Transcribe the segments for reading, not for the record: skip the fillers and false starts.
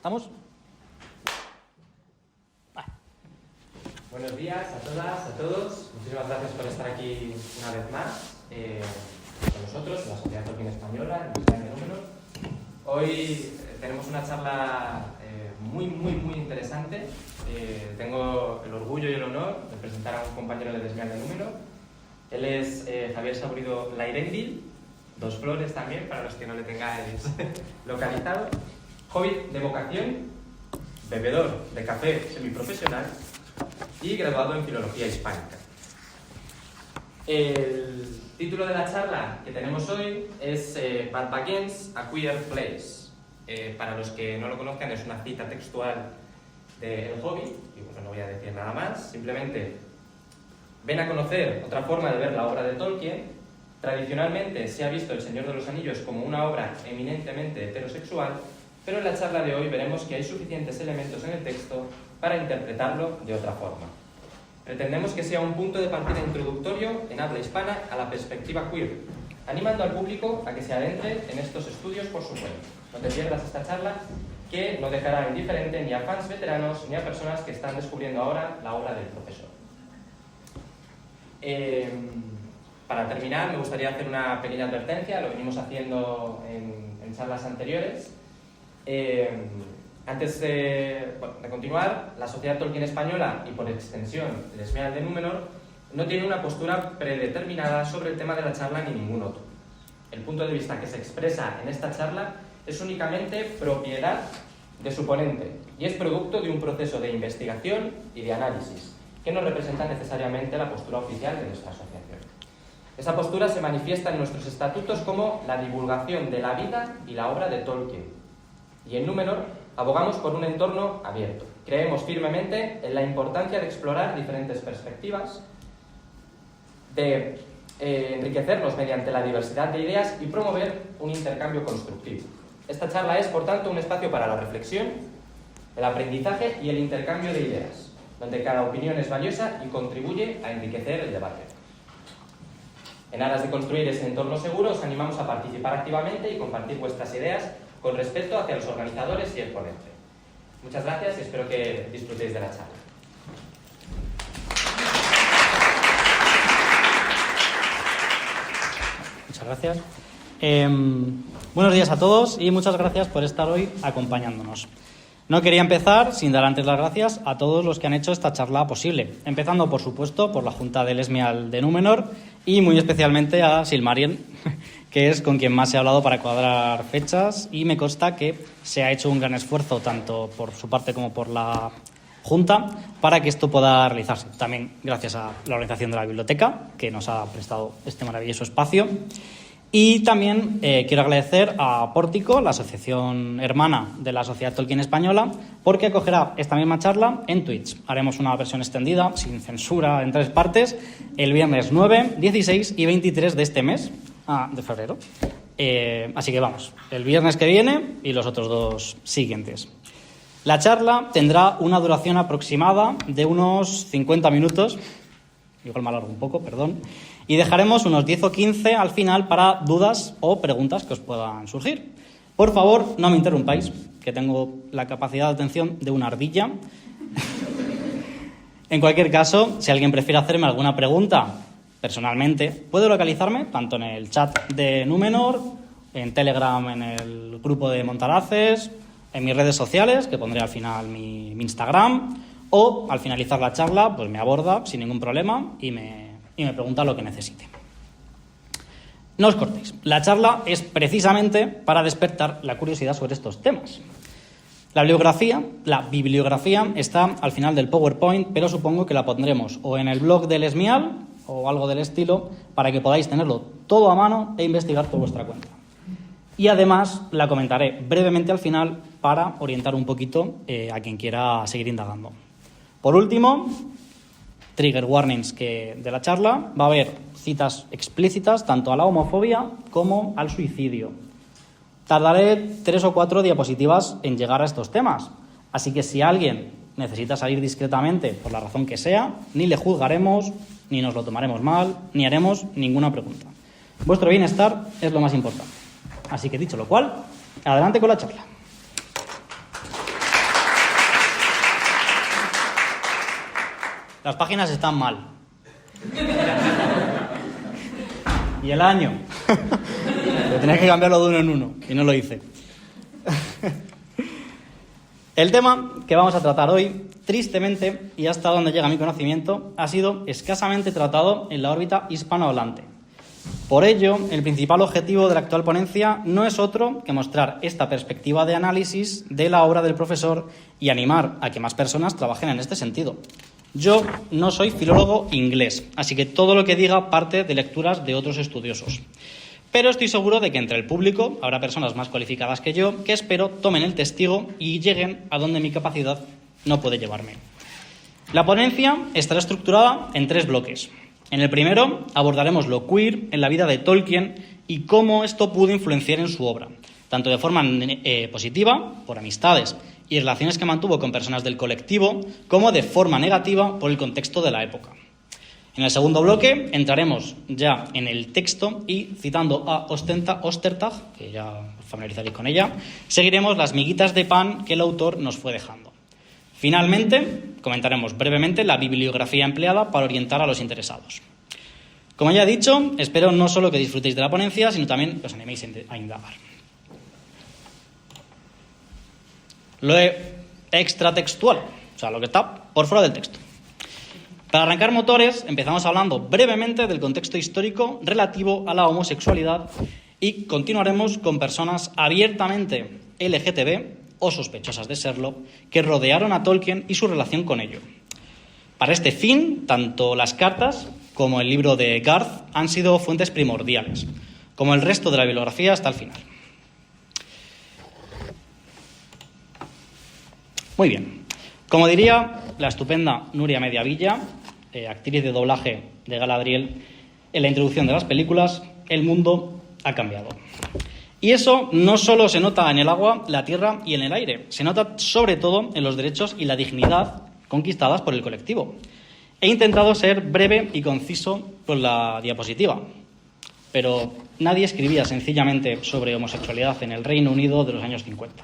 ¿Estamos? Buenos días a todas, a todos. Muchísimas gracias por estar aquí una vez más con nosotros, en la Sociedad Tolkien Española, en España de Númenor. Hoy tenemos una charla muy interesante. Tengo el orgullo y el honor de presentar a un compañero de Desmial de Númenor. Él es Javier Saburido Lairendil, dos flores también, para los que no le tengáis localizado. Hobbit de vocación, bebedor de café semiprofesional y graduado en Filología Hispánica. El título de la charla que tenemos hoy es Bad Baggins, A Queer Place. Para los que no lo conozcan, es una cita textual de El Hobbit, y bueno, no voy a decir nada más, simplemente ven a conocer otra forma de ver la obra de Tolkien. Tradicionalmente se ha visto El Señor de los Anillos como una obra eminentemente heterosexual, pero en la charla de hoy veremos que hay suficientes elementos en el texto para interpretarlo de otra forma. Pretendemos que sea un punto de partida introductorio en habla hispana a la perspectiva queer, animando al público a que se adentre en estos estudios por su cuenta. No te pierdas esta charla, que no dejará indiferente ni a fans veteranos ni a personas que están descubriendo ahora la obra del profesor. Para terminar, me gustaría hacer una pequeña advertencia, lo venimos haciendo en charlas anteriores. Antes de continuar, la Sociedad Tolkien Española y por extensión el Desmial de Númenor no tiene una postura predeterminada sobre el tema de la charla ni ningún otro. El punto de vista que se expresa en esta charla es únicamente propiedad de su ponente y es producto de un proceso de investigación y de análisis que no representa necesariamente la postura oficial de nuestra asociación. Esa postura se manifiesta en nuestros estatutos como la divulgación de la vida y la obra de Tolkien. Y en Númenor abogamos por un entorno abierto. Creemos firmemente en la importancia de explorar diferentes perspectivas, de enriquecernos mediante la diversidad de ideas y promover un intercambio constructivo. Esta charla es, por tanto, un espacio para la reflexión, el aprendizaje y el intercambio de ideas, donde cada opinión es valiosa y contribuye a enriquecer el debate. En aras de construir ese entorno seguro, os animamos a participar activamente y compartir vuestras ideas con respeto hacia los organizadores y el ponente. Muchas gracias y espero que disfrutéis de la charla. Muchas gracias. Buenos días a todos y muchas gracias por estar hoy acompañándonos. No quería empezar sin dar antes las gracias a todos los que han hecho esta charla posible, empezando, por supuesto, por la Junta del Esmial de Númenor y muy especialmente a Silmarien, que es con quien más he hablado para cuadrar fechas, y me consta que se ha hecho un gran esfuerzo, tanto por su parte como por la Junta, para que esto pueda realizarse. También gracias a la organización de la biblioteca, que nos ha prestado este maravilloso espacio. Y también quiero agradecer a Pórtico, la asociación hermana de la Sociedad Tolkien Española, porque acogerá esta misma charla en Twitch. Haremos una versión extendida, sin censura, en 3 partes, el viernes 9, 16 y 23 de este mes, de febrero. Así que vamos, el viernes que viene y los otros 2 siguientes. La charla tendrá una duración aproximada de unos 50 minutos, igual me alargo un poco, perdón, y dejaremos unos 10 o 15 al final para dudas o preguntas que os puedan surgir. Por favor, no me interrumpáis, que tengo la capacidad de atención de una ardilla. En cualquier caso, si alguien prefiere hacerme alguna pregunta personalmente, puede localizarme tanto en el chat de Númenor, en Telegram, en el grupo de Montaraces, en mis redes sociales, que pondré al final mi Instagram, o al finalizar la charla, pues me aborda sin ningún problema y me pregunta lo que necesite. No os cortéis. La charla es precisamente para despertar la curiosidad sobre estos temas. La bibliografía está al final del PowerPoint, pero supongo que la pondremos o en el blog del Esmial o algo del estilo para que podáis tenerlo todo a mano e investigar por vuestra cuenta. Y además la comentaré brevemente al final para orientar un poquito a quien quiera seguir indagando. Por último, trigger warnings de la charla, va a haber citas explícitas tanto a la homofobia como al suicidio. Tardaré 3 o 4 diapositivas en llegar a estos temas, así que si alguien necesita salir discretamente por la razón que sea, ni le juzgaremos, ni nos lo tomaremos mal, ni haremos ninguna pregunta. Vuestro bienestar es lo más importante. Así que dicho lo cual, adelante con la charla. Las páginas están mal. Y el año. Pero tenía que cambiarlo de uno en uno, y no lo hice. El tema que vamos a tratar hoy, tristemente, y hasta donde llega mi conocimiento, ha sido escasamente tratado en la órbita hispanohablante. Por ello, el principal objetivo de la actual ponencia no es otro que mostrar esta perspectiva de análisis de la obra del profesor y animar a que más personas trabajen en este sentido. Yo no soy filólogo inglés, así que todo lo que diga parte de lecturas de otros estudiosos. Pero estoy seguro de que entre el público habrá personas más cualificadas que yo que espero tomen el testigo y lleguen a donde mi capacidad no puede llevarme. La ponencia estará estructurada en 3 bloques. En el primero abordaremos lo queer en la vida de Tolkien y cómo esto pudo influenciar en su obra, tanto de forma positiva, por amistades y relaciones que mantuvo con personas del colectivo, como de forma negativa por el contexto de la época. En el segundo bloque entraremos ya en el texto y, citando a Ostertag, que ya os familiarizaréis con ella, seguiremos las miguitas de pan que el autor nos fue dejando. Finalmente, comentaremos brevemente la bibliografía empleada para orientar a los interesados. Como ya he dicho, espero no solo que disfrutéis de la ponencia, sino también que os animéis a indagar. Lo extratextual, o sea, lo que está por fuera del texto. Para arrancar motores, empezamos hablando brevemente del contexto histórico relativo a la homosexualidad y continuaremos con personas abiertamente LGTB o sospechosas de serlo, que rodearon a Tolkien y su relación con ello. Para este fin, tanto las cartas como el libro de Garth han sido fuentes primordiales, como el resto de la bibliografía hasta el final. Muy bien. Como diría la estupenda Nuria Mediavilla, actriz de doblaje de Galadriel, en la introducción de las películas, el mundo ha cambiado. Y eso no solo se nota en el agua, la tierra y en el aire, se nota sobre todo en los derechos y la dignidad conquistadas por el colectivo. He intentado ser breve y conciso con la diapositiva, pero nadie escribía sencillamente sobre homosexualidad en el Reino Unido de los años 50.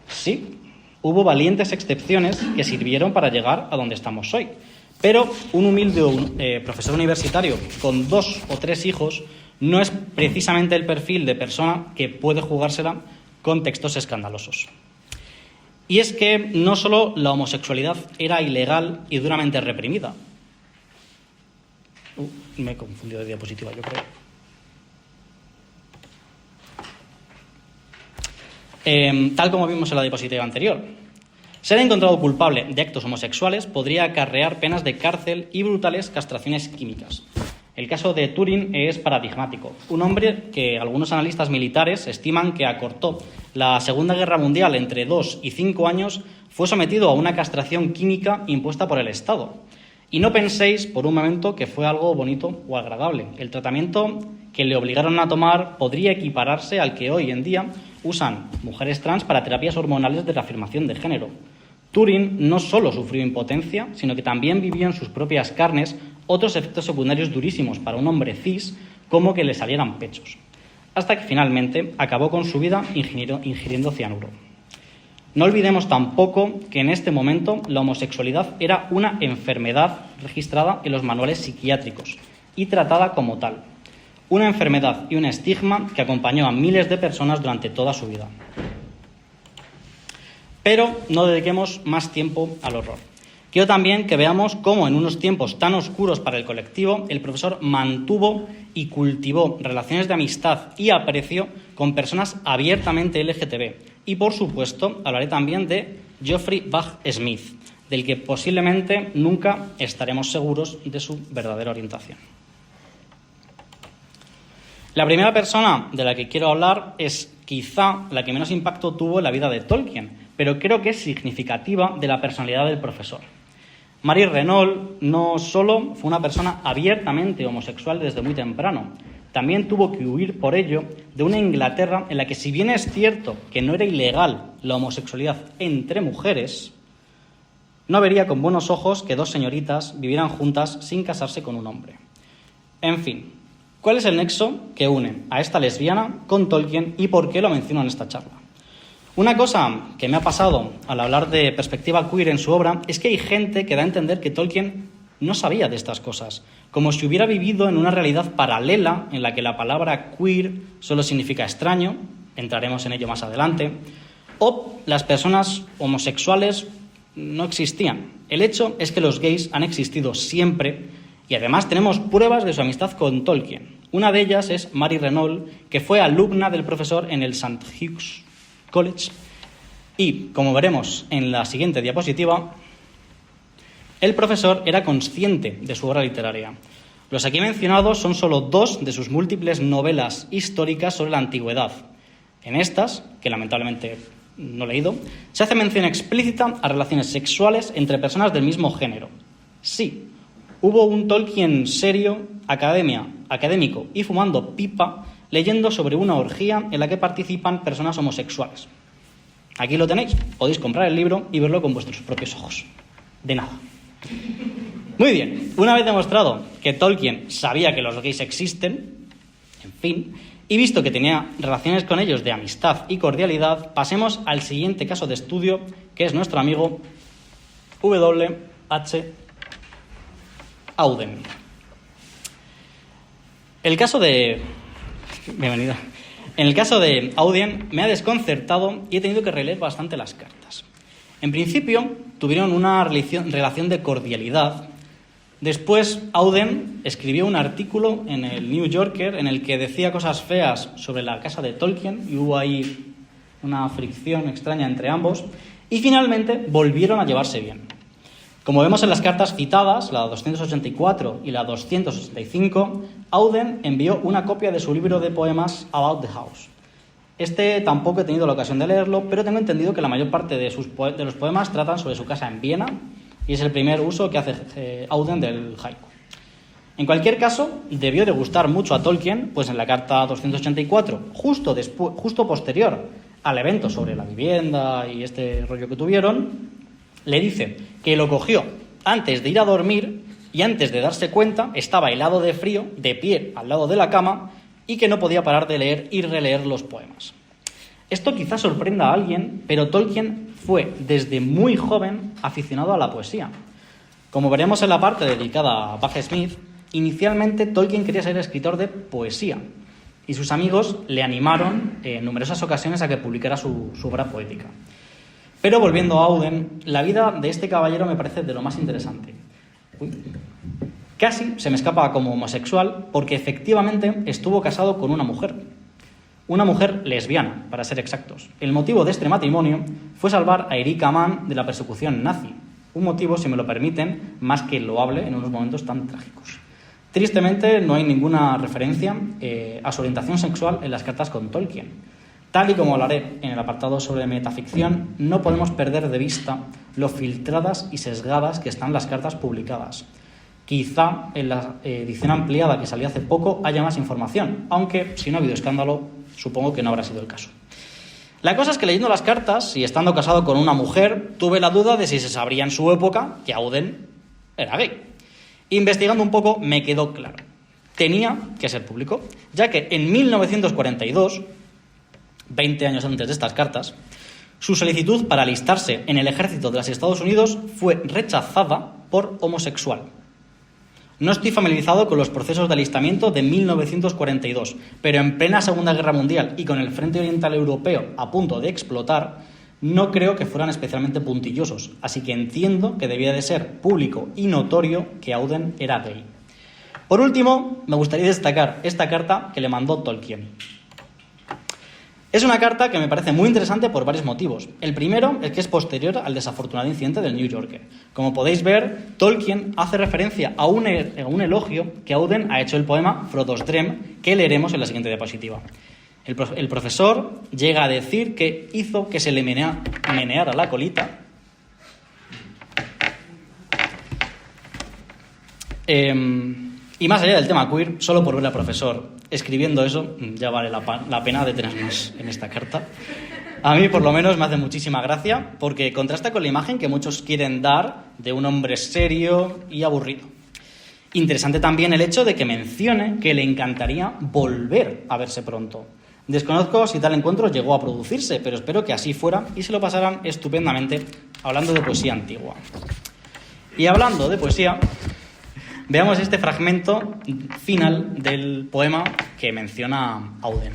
Sí, hubo valientes excepciones que sirvieron para llegar a donde estamos hoy, pero un humilde profesor universitario con 2 o 3 hijos no es precisamente el perfil de persona que puede jugársela con textos escandalosos. Y es que no solo la homosexualidad era ilegal y duramente reprimida. Me he confundido de diapositiva, yo creo. Tal como vimos en la diapositiva anterior, ser encontrado culpable de actos homosexuales podría acarrear penas de cárcel y brutales castraciones químicas. El caso de Turing es paradigmático. Un hombre que algunos analistas militares estiman que acortó la Segunda Guerra Mundial entre 2 y 5 años fue sometido a una castración química impuesta por el Estado. Y no penséis por un momento que fue algo bonito o agradable. El tratamiento que le obligaron a tomar podría equipararse al que hoy en día usan mujeres trans para terapias hormonales de reafirmación de género. Turing no solo sufrió impotencia, sino que también vivió en sus propias carnes otros efectos secundarios durísimos para un hombre cis, como que le salieran pechos, hasta que finalmente acabó con su vida ingiriendo cianuro. No olvidemos tampoco que en este momento la homosexualidad era una enfermedad registrada en los manuales psiquiátricos y tratada como tal. Una enfermedad y un estigma que acompañó a miles de personas durante toda su vida. Pero no dediquemos más tiempo al horror. Quiero también que veamos cómo en unos tiempos tan oscuros para el colectivo, el profesor mantuvo y cultivó relaciones de amistad y aprecio con personas abiertamente LGTB. Y, por supuesto, hablaré también de Geoffrey Bach Smith, del que posiblemente nunca estaremos seguros de su verdadera orientación. La primera persona de la que quiero hablar es quizá la que menos impacto tuvo en la vida de Tolkien, pero creo que es significativa de la personalidad del profesor. Marie Renault no solo fue una persona abiertamente homosexual desde muy temprano, también tuvo que huir por ello de una Inglaterra en la que, si bien es cierto que no era ilegal la homosexualidad entre mujeres, no vería con buenos ojos que 2 señoritas vivieran juntas sin casarse con un hombre. En fin, ¿cuál es el nexo que une a esta lesbiana con Tolkien y por qué lo menciono en esta charla? Una cosa que me ha pasado al hablar de perspectiva queer en su obra es que hay gente que da a entender que Tolkien no sabía de estas cosas, como si hubiera vivido en una realidad paralela en la que la palabra queer solo significa extraño, entraremos en ello más adelante, o las personas homosexuales no existían. El hecho es que los gays han existido siempre y además tenemos pruebas de su amistad con Tolkien. Una de ellas es Mary Renault, que fue alumna del profesor en el St. Hugh's College y, como veremos en la siguiente diapositiva, el profesor era consciente de su obra literaria. Los aquí mencionados son solo 2 de sus múltiples novelas históricas sobre la antigüedad. En estas, que lamentablemente no he leído, se hace mención explícita a relaciones sexuales entre personas del mismo género. Sí, hubo un Tolkien serio, académico y fumando pipa, leyendo sobre una orgía en la que participan personas homosexuales. Aquí lo tenéis, podéis comprar el libro y verlo con vuestros propios ojos. De nada. Muy bien, una vez demostrado que Tolkien sabía que los gays existen, en fin, y visto que tenía relaciones con ellos de amistad y cordialidad, pasemos al siguiente caso de estudio, que es nuestro amigo W.H. Auden. Bienvenida. En el caso de Auden me ha desconcertado y he tenido que releer bastante las cartas. En principio tuvieron una relación de cordialidad. Después Auden escribió un artículo en el New Yorker en el que decía cosas feas sobre la casa de Tolkien y hubo ahí una fricción extraña entre ambos y finalmente volvieron a llevarse bien. Como vemos en las cartas citadas, la 284 y la 265, Auden envió una copia de su libro de poemas About the House. Este tampoco he tenido la ocasión de leerlo, pero tengo entendido que la mayor parte de los poemas tratan sobre su casa en Viena y es el primer uso que hace Auden del haiku. En cualquier caso, debió de gustar mucho a Tolkien, pues en la carta 284, justo posterior al evento sobre la vivienda y este rollo que tuvieron, le dice que lo cogió antes de ir a dormir y antes de darse cuenta estaba helado de frío, de pie al lado de la cama y que no podía parar de leer y releer los poemas. Esto quizás sorprenda a alguien, pero Tolkien fue desde muy joven aficionado a la poesía. Como veremos en la parte dedicada a Bugge Smith, inicialmente Tolkien quería ser escritor de poesía y sus amigos le animaron en numerosas ocasiones a que publicara su obra poética. Pero volviendo a Auden, la vida de este caballero me parece de lo más interesante. Casi se me escapa como homosexual porque efectivamente estuvo casado con una mujer lesbiana, para ser exactos. El motivo de este matrimonio fue salvar a Erika Mann de la persecución nazi, un motivo, si me lo permiten, más que loable en unos momentos tan trágicos. Tristemente no hay ninguna referencia a su orientación sexual en las cartas con Tolkien. Tal y como hablaré en el apartado sobre metaficción, no podemos perder de vista lo filtradas y sesgadas que están las cartas publicadas. Quizá en la edición ampliada que salió hace poco haya más información, aunque si no ha habido escándalo, supongo que no habrá sido el caso. La cosa es que leyendo las cartas y estando casado con una mujer, tuve la duda de si se sabría en su época que Auden era gay. Investigando un poco me quedó claro. Tenía que ser público, ya que en 1942... 20 años antes de estas cartas, su solicitud para alistarse en el ejército de los Estados Unidos fue rechazada por homosexual. No estoy familiarizado con los procesos de alistamiento de 1942, pero en plena Segunda Guerra Mundial y con el Frente Oriental Europeo a punto de explotar, no creo que fueran especialmente puntillosos, así que entiendo que debía de ser público y notorio que Auden era gay. Por último, me gustaría destacar esta carta que le mandó Tolkien. Es una carta que me parece muy interesante por varios motivos. El primero es que es posterior al desafortunado incidente del New Yorker. Como podéis ver, Tolkien hace referencia a un elogio que Auden ha hecho el poema Frodo's Dream, que leeremos en la siguiente diapositiva. El profesor llega a decir que hizo que se le meneara la colita. Y más allá del tema queer, solo por ver al profesor escribiendo eso, ya vale la pena detenernos en esta carta. A mí, por lo menos, me hace muchísima gracia, porque contrasta con la imagen que muchos quieren dar de un hombre serio y aburrido. Interesante también el hecho de que mencione que le encantaría volver a verse pronto. Desconozco si tal encuentro llegó a producirse, pero espero que así fuera y se lo pasaran estupendamente hablando de poesía antigua. Y hablando de poesía, veamos este fragmento final del poema que menciona Auden,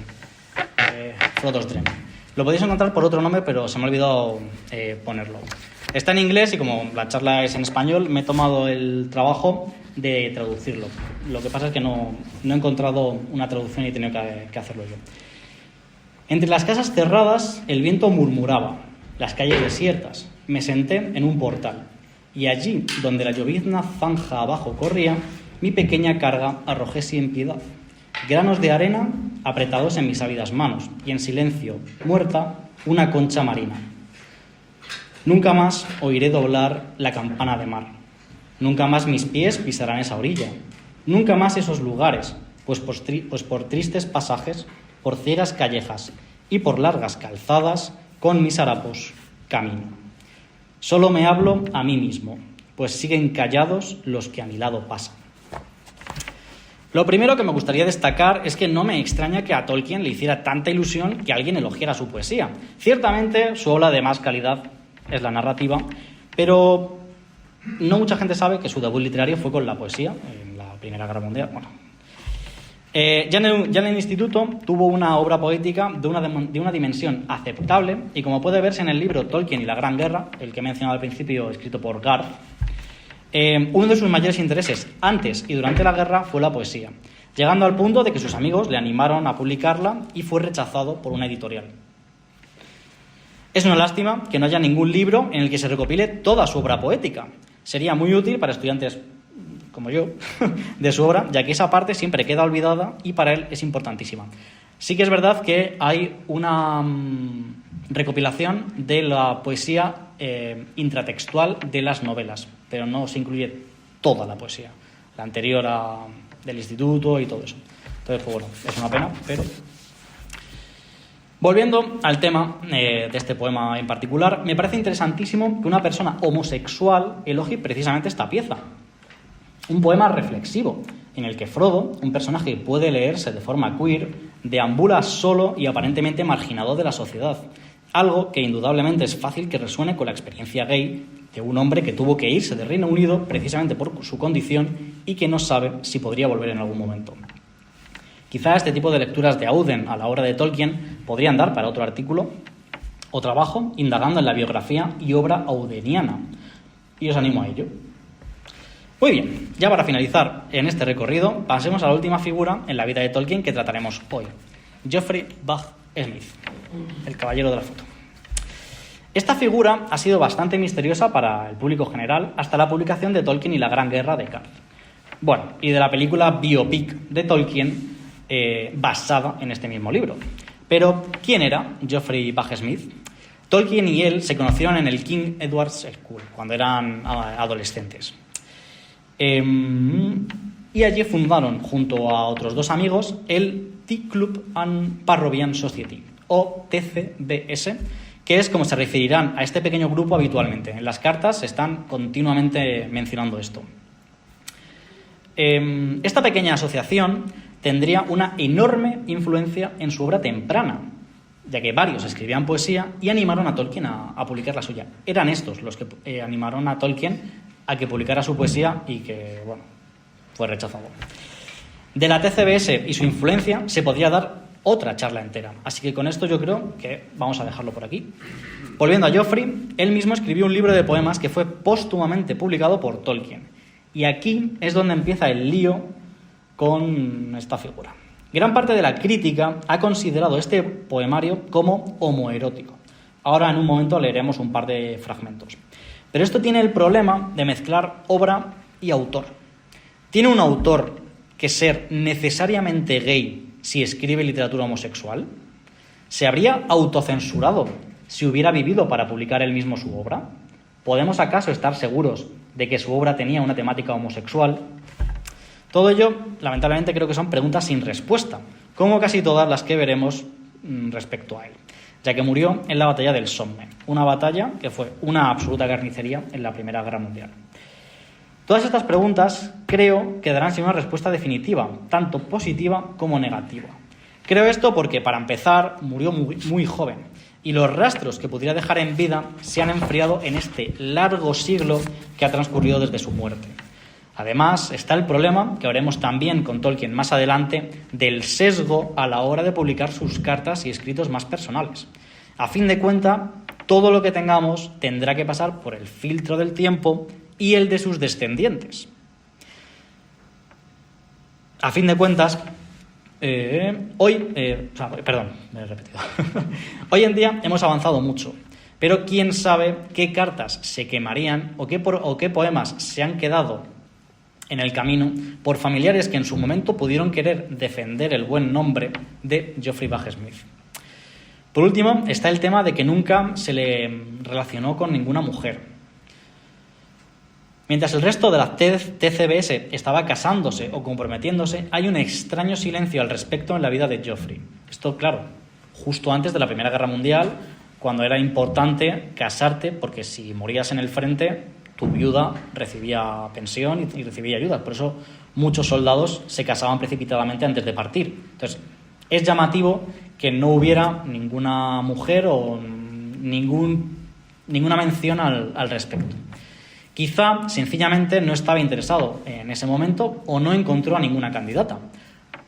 Frodo's Dream. Lo podéis encontrar por otro nombre, pero se me ha olvidado ponerlo. Está en inglés y como la charla es en español, me he tomado el trabajo de traducirlo. Lo que pasa es que no he encontrado una traducción y he tenido que hacerlo yo. Entre las casas cerradas el viento murmuraba, las calles desiertas. Me senté en un portal y allí, donde la llovizna zanja abajo corría, mi pequeña carga arrojé sin piedad. Granos de arena apretados en mis ávidas manos y en silencio, muerta, una concha marina. Nunca más oiré doblar la campana de mar. Nunca más mis pies pisarán esa orilla. Nunca más esos lugares, pues por tristes pasajes, por ciegas callejas y por largas calzadas, con mis harapos camino. Solo me hablo a mí mismo, pues siguen callados los que a mi lado pasan. Lo primero que me gustaría destacar es que no me extraña que a Tolkien le hiciera tanta ilusión que alguien elogiara su poesía. Ciertamente, su obra de más calidad es la narrativa, pero no mucha gente sabe que su debut literario fue con la poesía, en la Primera Guerra Mundial. Bueno, ya en el instituto tuvo una obra poética de una dimensión aceptable y, como puede verse en el libro Tolkien y la Gran Guerra, el que he mencionado al principio, escrito por Garth, uno de sus mayores intereses antes y durante la guerra fue la poesía, llegando al punto de que sus amigos le animaron a publicarla y fue rechazado por una editorial. Es una lástima que no haya ningún libro en el que se recopile toda su obra poética. Sería muy útil para estudiantes como yo de su obra, ya que esa parte siempre queda olvidada y para él es importantísima. Sí que es verdad que hay una recopilación de la poesía intratextual de las novelas, pero no se incluye toda la poesía, la anterior del instituto y todo eso. Entonces, pues bueno, es una pena, pero... Volviendo al tema de este poema en particular, me parece interesantísimo que una persona homosexual elogie precisamente esta pieza. Un poema reflexivo, en el que Frodo, un personaje que puede leerse de forma queer, deambula solo y aparentemente marginado de la sociedad. Algo que indudablemente es fácil que resuene con la experiencia gay de un hombre que tuvo que irse de Reino Unido precisamente por su condición y que no sabe si podría volver en algún momento. Quizá este tipo de lecturas de Auden a la obra de Tolkien podrían dar para otro artículo o trabajo indagando en la biografía y obra audeniana. Y os animo a ello. Muy bien, ya para finalizar en este recorrido, pasemos a la última figura en la vida de Tolkien que trataremos hoy. Geoffrey Bach Smith, el caballero de la foto. Esta figura ha sido bastante misteriosa para el público general hasta la publicación de Tolkien y la Gran Guerra de Garth. Bueno, y de la película biopic de Tolkien basada en este mismo libro. Pero, ¿quién era Geoffrey Bach Smith? Tolkien y él se conocieron en el King Edward's School, cuando eran adolescentes. Y allí fundaron, junto a otros dos amigos, el Tea Club and Parrovian Society, o TCBS, que es como se referirán a este pequeño grupo habitualmente. En las cartas se están continuamente mencionando esto. Esta pequeña asociación tendría una enorme influencia en su obra temprana, ya que varios escribían poesía y animaron a Tolkien a publicar la suya. Eran estos los que animaron a Tolkien a que publicara su poesía y que, bueno, fue rechazado. De la TCBS y su influencia se podría dar otra charla entera, así que con esto yo creo que vamos a dejarlo por aquí. Volviendo a Geoffrey, él mismo escribió un libro de poemas que fue póstumamente publicado por Tolkien, y aquí es donde empieza el lío con esta figura. Gran parte de la crítica ha considerado este poemario como homoerótico. Ahora en un momento leeremos un par de fragmentos. Pero esto tiene el problema de mezclar obra y autor. ¿Tiene un autor que ser necesariamente gay si escribe literatura homosexual? ¿Se habría autocensurado si hubiera vivido para publicar él mismo su obra? ¿Podemos acaso estar seguros de que su obra tenía una temática homosexual? Todo ello, lamentablemente, creo que son preguntas sin respuesta, como casi todas las que veremos respecto a él, ya que murió en la batalla del Somme, una batalla que fue una absoluta carnicería en la Primera Guerra Mundial. Todas estas preguntas creo que darán sin una respuesta definitiva, tanto positiva como negativa. Creo esto porque, para empezar, murió muy joven, y los rastros que pudiera dejar en vida se han enfriado en este largo siglo que ha transcurrido desde su muerte. Además, está el problema, que veremos también con Tolkien más adelante, del sesgo a la hora de publicar sus cartas y escritos más personales. A fin de cuentas, todo lo que tengamos tendrá que pasar por el filtro del tiempo y el de sus descendientes. A fin de cuentas, hoy en día hemos avanzado mucho, pero quién sabe qué cartas se quemarían o qué poemas se han quedado en el camino por familiares que en su momento pudieron querer defender el buen nombre de Geoffrey Bagge-Smith. Por último, está el tema de que nunca se le relacionó con ninguna mujer. Mientras el resto de la TCBS estaba casándose o comprometiéndose, hay un extraño silencio al respecto en la vida de Geoffrey. Esto, claro, justo antes de la Primera Guerra Mundial, cuando era importante casarte, porque si morías en el frente, tu viuda recibía pensión y recibía ayudas. Por eso muchos soldados se casaban precipitadamente antes de partir. Entonces, es llamativo que no hubiera ninguna mujer o ninguna mención al respecto. Quizá, sencillamente, no estaba interesado en ese momento o no encontró a ninguna candidata.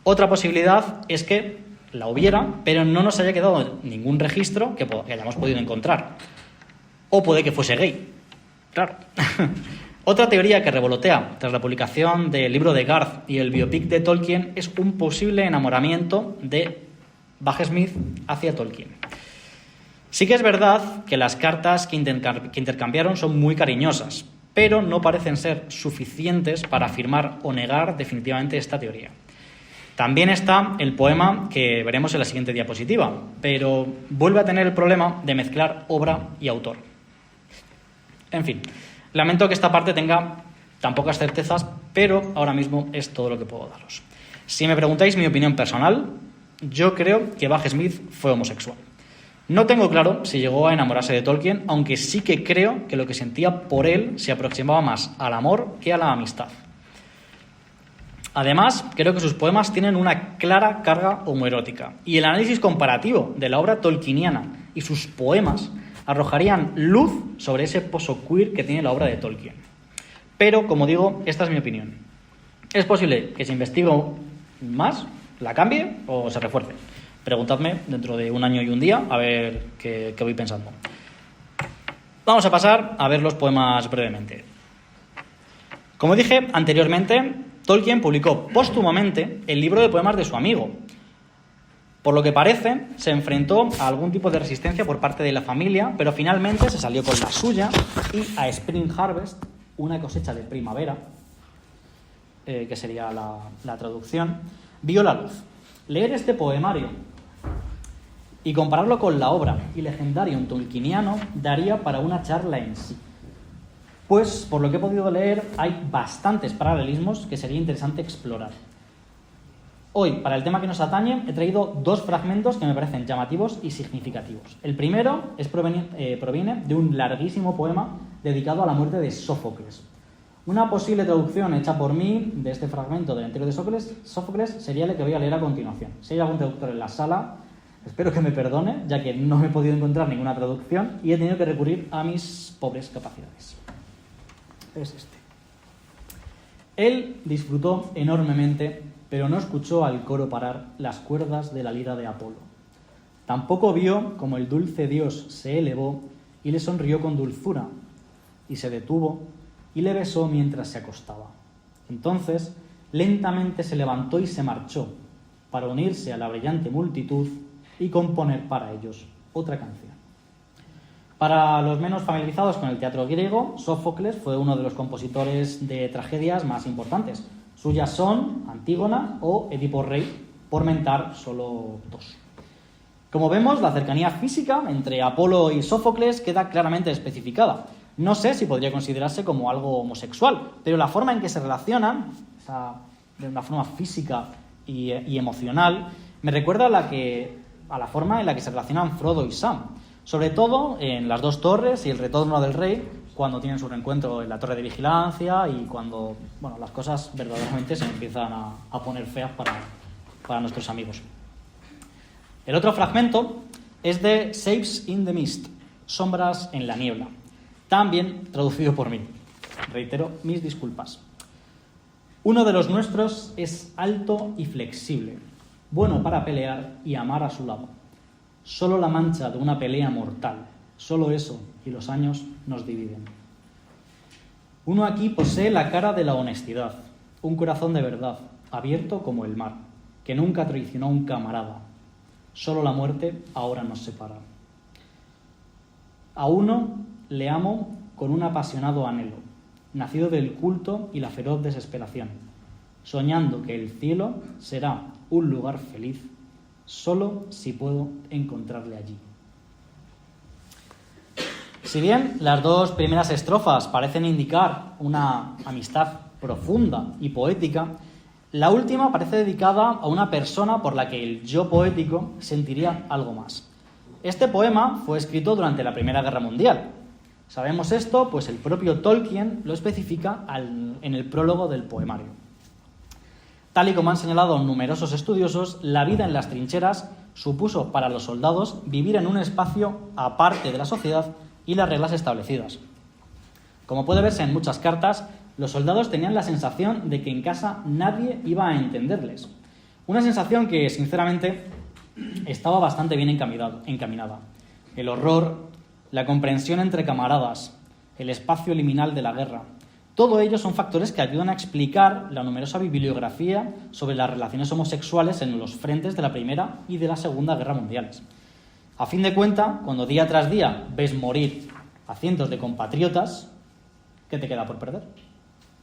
Otra posibilidad es que la hubiera, pero no nos haya quedado ningún registro que hayamos podido encontrar. O puede que fuese gay. Claro. Otra teoría que revolotea tras la publicación del libro de Garth y el biopic de Tolkien es un posible enamoramiento de Bagge-Smith hacia Tolkien. Sí que es verdad que las cartas que intercambiaron son muy cariñosas, pero no parecen ser suficientes para afirmar o negar definitivamente esta teoría. También está el poema que veremos en la siguiente diapositiva, pero vuelve a tener el problema de mezclar obra y autor. En fin, lamento que esta parte tenga tan pocas certezas, pero ahora mismo es todo lo que puedo daros. Si me preguntáis mi opinión personal, yo creo que Bagge-Smith fue homosexual. No tengo claro si llegó a enamorarse de Tolkien, aunque sí que creo que lo que sentía por él se aproximaba más al amor que a la amistad. Además, creo que sus poemas tienen una clara carga homoerótica, y el análisis comparativo de la obra tolkieniana y sus poemas arrojarían luz sobre ese pozo queer que tiene la obra de Tolkien. Pero, como digo, esta es mi opinión. Es posible que si investigo más, la cambie o se refuerce. Preguntadme dentro de un año y un día a ver qué voy pensando. Vamos a pasar a ver los poemas brevemente. Como dije anteriormente, Tolkien publicó póstumamente el libro de poemas de su amigo. Por lo que parece, se enfrentó a algún tipo de resistencia por parte de la familia, pero finalmente se salió con la suya y a Spring Harvest, una cosecha de primavera, que sería la traducción, vio la luz. Leer este poemario y compararlo con la obra y legendarium tolkieniano daría para una charla en sí. Pues, por lo que he podido leer, hay bastantes paralelismos que sería interesante explorar. Hoy, para el tema que nos atañe, he traído dos fragmentos que me parecen llamativos y significativos. El primero proviene de un larguísimo poema dedicado a la muerte de Sófocles. Una posible traducción hecha por mí de este fragmento del Entero de Sófocles sería la que voy a leer a continuación. Si hay algún traductor en la sala, espero que me perdone, ya que no he podido encontrar ninguna traducción y he tenido que recurrir a mis pobres capacidades. Es este. Él disfrutó enormemente, pero no escuchó al coro parar las cuerdas de la lira de Apolo. Tampoco vio como el dulce dios se elevó y le sonrió con dulzura, y se detuvo y le besó mientras se acostaba. Entonces, lentamente se levantó y se marchó, para unirse a la brillante multitud y componer para ellos otra canción. Para los menos familiarizados con el teatro griego, Sófocles fue uno de los compositores de tragedias más importantes. Suyas son Antígona o Edipo Rey, por mentar solo dos. Como vemos, la cercanía física entre Apolo y Sófocles queda claramente especificada. No sé si podría considerarse como algo homosexual, pero la forma en que se relacionan, de una forma física y emocional, me recuerda a la forma en la que se relacionan Frodo y Sam. Sobre todo en las dos torres y el retorno del rey, cuando tienen su reencuentro en la torre de vigilancia y cuando las cosas verdaderamente se empiezan a poner feas para nuestros amigos. El otro fragmento es de Shapes in the Mist, Sombras en la niebla, también traducido por mí. Reitero mis disculpas. Uno de los nuestros es alto y flexible, bueno para pelear y amar a su lado. Solo la mancha de una pelea mortal, solo eso y los años nos dividen. Uno aquí posee la cara de la honestidad, un corazón de verdad, abierto como el mar, que nunca traicionó a un camarada. Solo la muerte ahora nos separa. A uno le amo con un apasionado anhelo, nacido del culto y la feroz desesperación, soñando que el cielo será un lugar feliz, solo si puedo encontrarle allí. Si bien las dos primeras estrofas parecen indicar una amistad profunda y poética, la última parece dedicada a una persona por la que el yo poético sentiría algo más. Este poema fue escrito durante la Primera Guerra Mundial. Sabemos esto, pues el propio Tolkien lo especifica en el prólogo del poemario. Tal y como han señalado numerosos estudiosos, la vida en las trincheras supuso para los soldados vivir en un espacio aparte de la sociedad y las reglas establecidas. Como puede verse en muchas cartas, los soldados tenían la sensación de que en casa nadie iba a entenderles. Una sensación que, sinceramente, estaba bastante bien encaminada. El horror, la comprensión entre camaradas, el espacio liminal de la guerra, todo ello son factores que ayudan a explicar la numerosa bibliografía sobre las relaciones homosexuales en los frentes de la Primera y de la Segunda Guerra Mundiales. A fin de cuentas, cuando día tras día ves morir a cientos de compatriotas, ¿qué te queda por perder?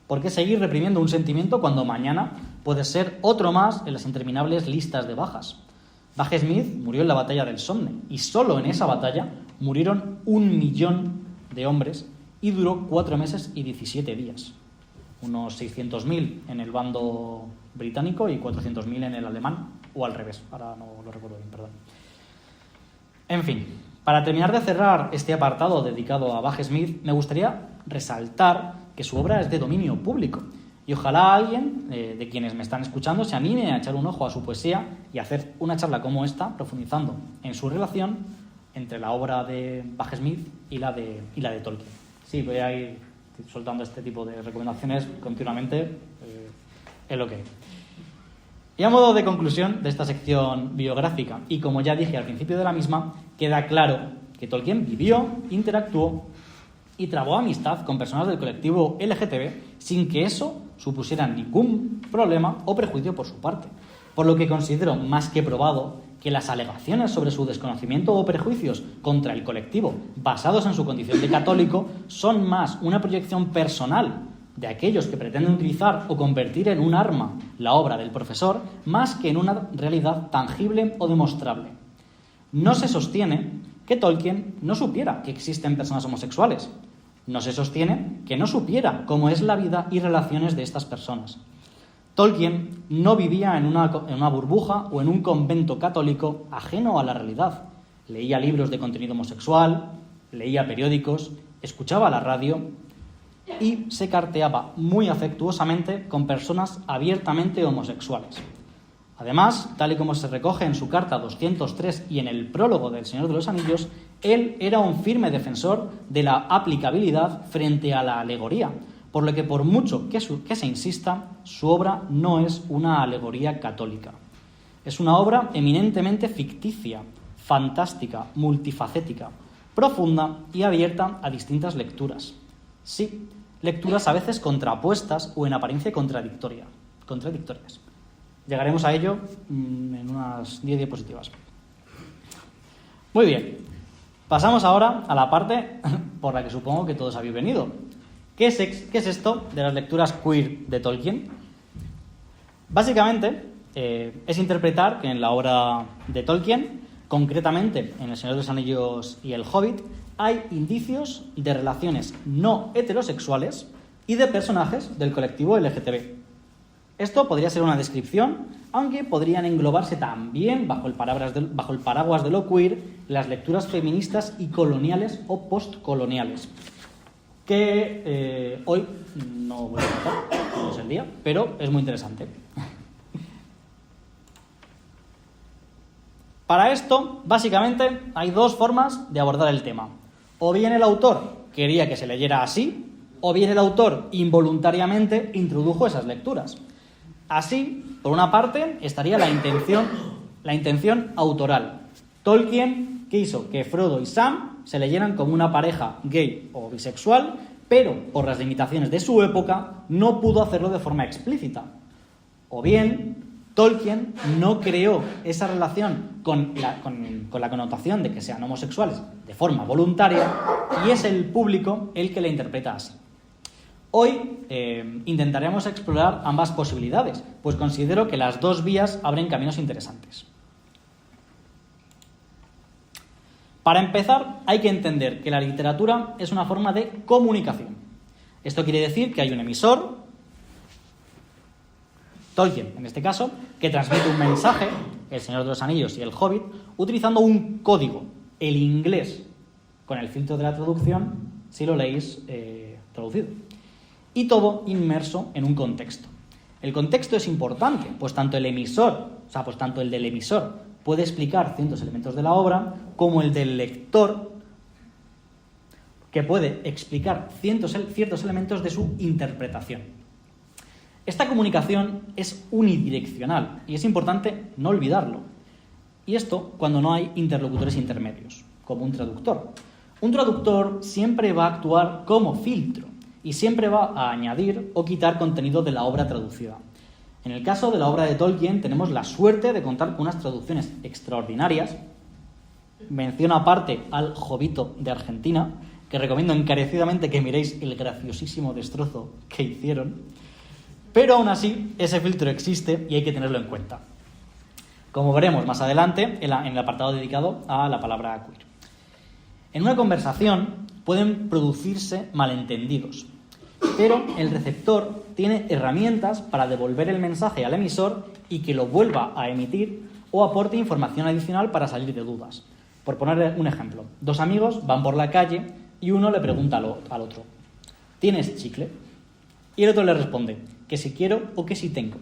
¿Por qué seguir reprimiendo un sentimiento cuando mañana puede ser otro más en las interminables listas de bajas? Baj Smith murió en la batalla del Somme y solo en esa batalla murieron 1 millón de hombres y duró 4 meses y 17 días. Unos 600.000 en el bando británico y 400.000 en el alemán, o al revés, ahora no lo recuerdo bien, perdón. En fin, para terminar de cerrar este apartado dedicado a Baj Smith, me gustaría resaltar que su obra es de dominio público y ojalá alguien de quienes me están escuchando se anime a echar un ojo a su poesía y hacer una charla como esta, profundizando en su relación entre la obra de Baj Smith y la de Tolkien. Sí, voy a ir soltando este tipo de recomendaciones continuamente, es lo que hay. Y a modo de conclusión de esta sección biográfica, y como ya dije al principio de la misma, queda claro que Tolkien vivió, interactuó y trabó amistad con personas del colectivo LGTB sin que eso supusiera ningún problema o prejuicio por su parte, por lo que considero más que probado que las alegaciones sobre su desconocimiento o prejuicios contra el colectivo basados en su condición de católico son más una proyección personal de aquellos que pretenden utilizar o convertir en un arma la obra del profesor, más que en una realidad tangible o demostrable. No se sostiene que Tolkien no supiera que existen personas homosexuales. No se sostiene que no supiera cómo es la vida y relaciones de estas personas. Tolkien no vivía en una burbuja o en un convento católico ajeno a la realidad. Leía libros de contenido homosexual, leía periódicos, escuchaba la radio y se carteaba muy afectuosamente con personas abiertamente homosexuales. Además, tal y como se recoge en su carta 203 y en el prólogo del Señor de los Anillos, él era un firme defensor de la aplicabilidad frente a la alegoría, por lo que por mucho que se insista, su obra no es una alegoría católica. Es una obra eminentemente ficticia, fantástica, multifacética, profunda y abierta a distintas lecturas. Sí, lecturas a veces contrapuestas o en apariencia contradictorias. Llegaremos a ello en unas 10 diapositivas. Muy bien, pasamos ahora a la parte por la que supongo que todos habéis venido. ¿Qué es esto de las lecturas queer de Tolkien? Básicamente, es interpretar que en la obra de Tolkien, concretamente en El Señor de los Anillos y El Hobbit, hay indicios de relaciones no heterosexuales y de personajes del colectivo LGTB. Esto podría ser una descripción, aunque podrían englobarse también bajo el paraguas de lo queer las lecturas feministas y coloniales o postcoloniales, que hoy no voy a tratar, no es el día, pero es muy interesante. Para esto, básicamente, hay dos formas de abordar el tema. O bien el autor quería que se leyera así, o bien el autor involuntariamente introdujo esas lecturas. Así, por una parte, estaría la intención autoral. Tolkien quiso que Frodo y Sam se leyeran como una pareja gay o bisexual, pero por las limitaciones de su época no pudo hacerlo de forma explícita. O bien, Tolkien no creó esa relación con la connotación de que sean homosexuales de forma voluntaria y es el público el que la interpreta así. Hoy intentaremos explorar ambas posibilidades, pues considero que las dos vías abren caminos interesantes. Para empezar, hay que entender que la literatura es una forma de comunicación. Esto quiere decir que hay un emisor, Tolkien en este caso, que transmite un mensaje, El Señor de los Anillos y El Hobbit, utilizando un código, el inglés, con el filtro de la traducción, si lo leéis traducido. Y todo inmerso en un contexto. El contexto es importante, pues tanto el del emisor puede explicar ciertos elementos de la obra, como el del lector, que puede explicar ciertos elementos de su interpretación. Esta comunicación es unidireccional y es importante no olvidarlo. Y esto cuando no hay interlocutores intermedios, como un traductor. Un traductor siempre va a actuar como filtro y siempre va a añadir o quitar contenido de la obra traducida. En el caso de la obra de Tolkien tenemos la suerte de contar con unas traducciones extraordinarias. Menciono aparte al Jovito de Argentina, que recomiendo encarecidamente que miréis el graciosísimo destrozo que hicieron. Pero aún así, ese filtro existe y hay que tenerlo en cuenta. Como veremos más adelante en el apartado dedicado a la palabra queer. En una conversación pueden producirse malentendidos, pero el receptor tiene herramientas para devolver el mensaje al emisor y que lo vuelva a emitir o aporte información adicional para salir de dudas. Por poner un ejemplo, dos amigos van por la calle y uno le pregunta al otro: ¿tienes chicle? Y el otro le responde que si quiero o que si tengo.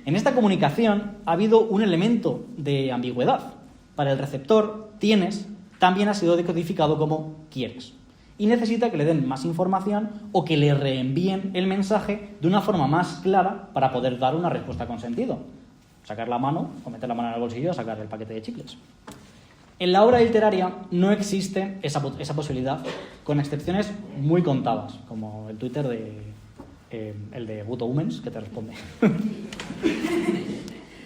En esta comunicación ha habido un elemento de ambigüedad. Para el receptor, tienes también ha sido decodificado como quieres. Y necesita que le den más información o que le reenvíen el mensaje de una forma más clara para poder dar una respuesta con sentido. Sacar la mano o meter la mano en el bolsillo a sacar el paquete de chicles. En la obra literaria no existe esa posibilidad, con excepciones muy contadas, como el Twitter el de Buto Humens, que te responde.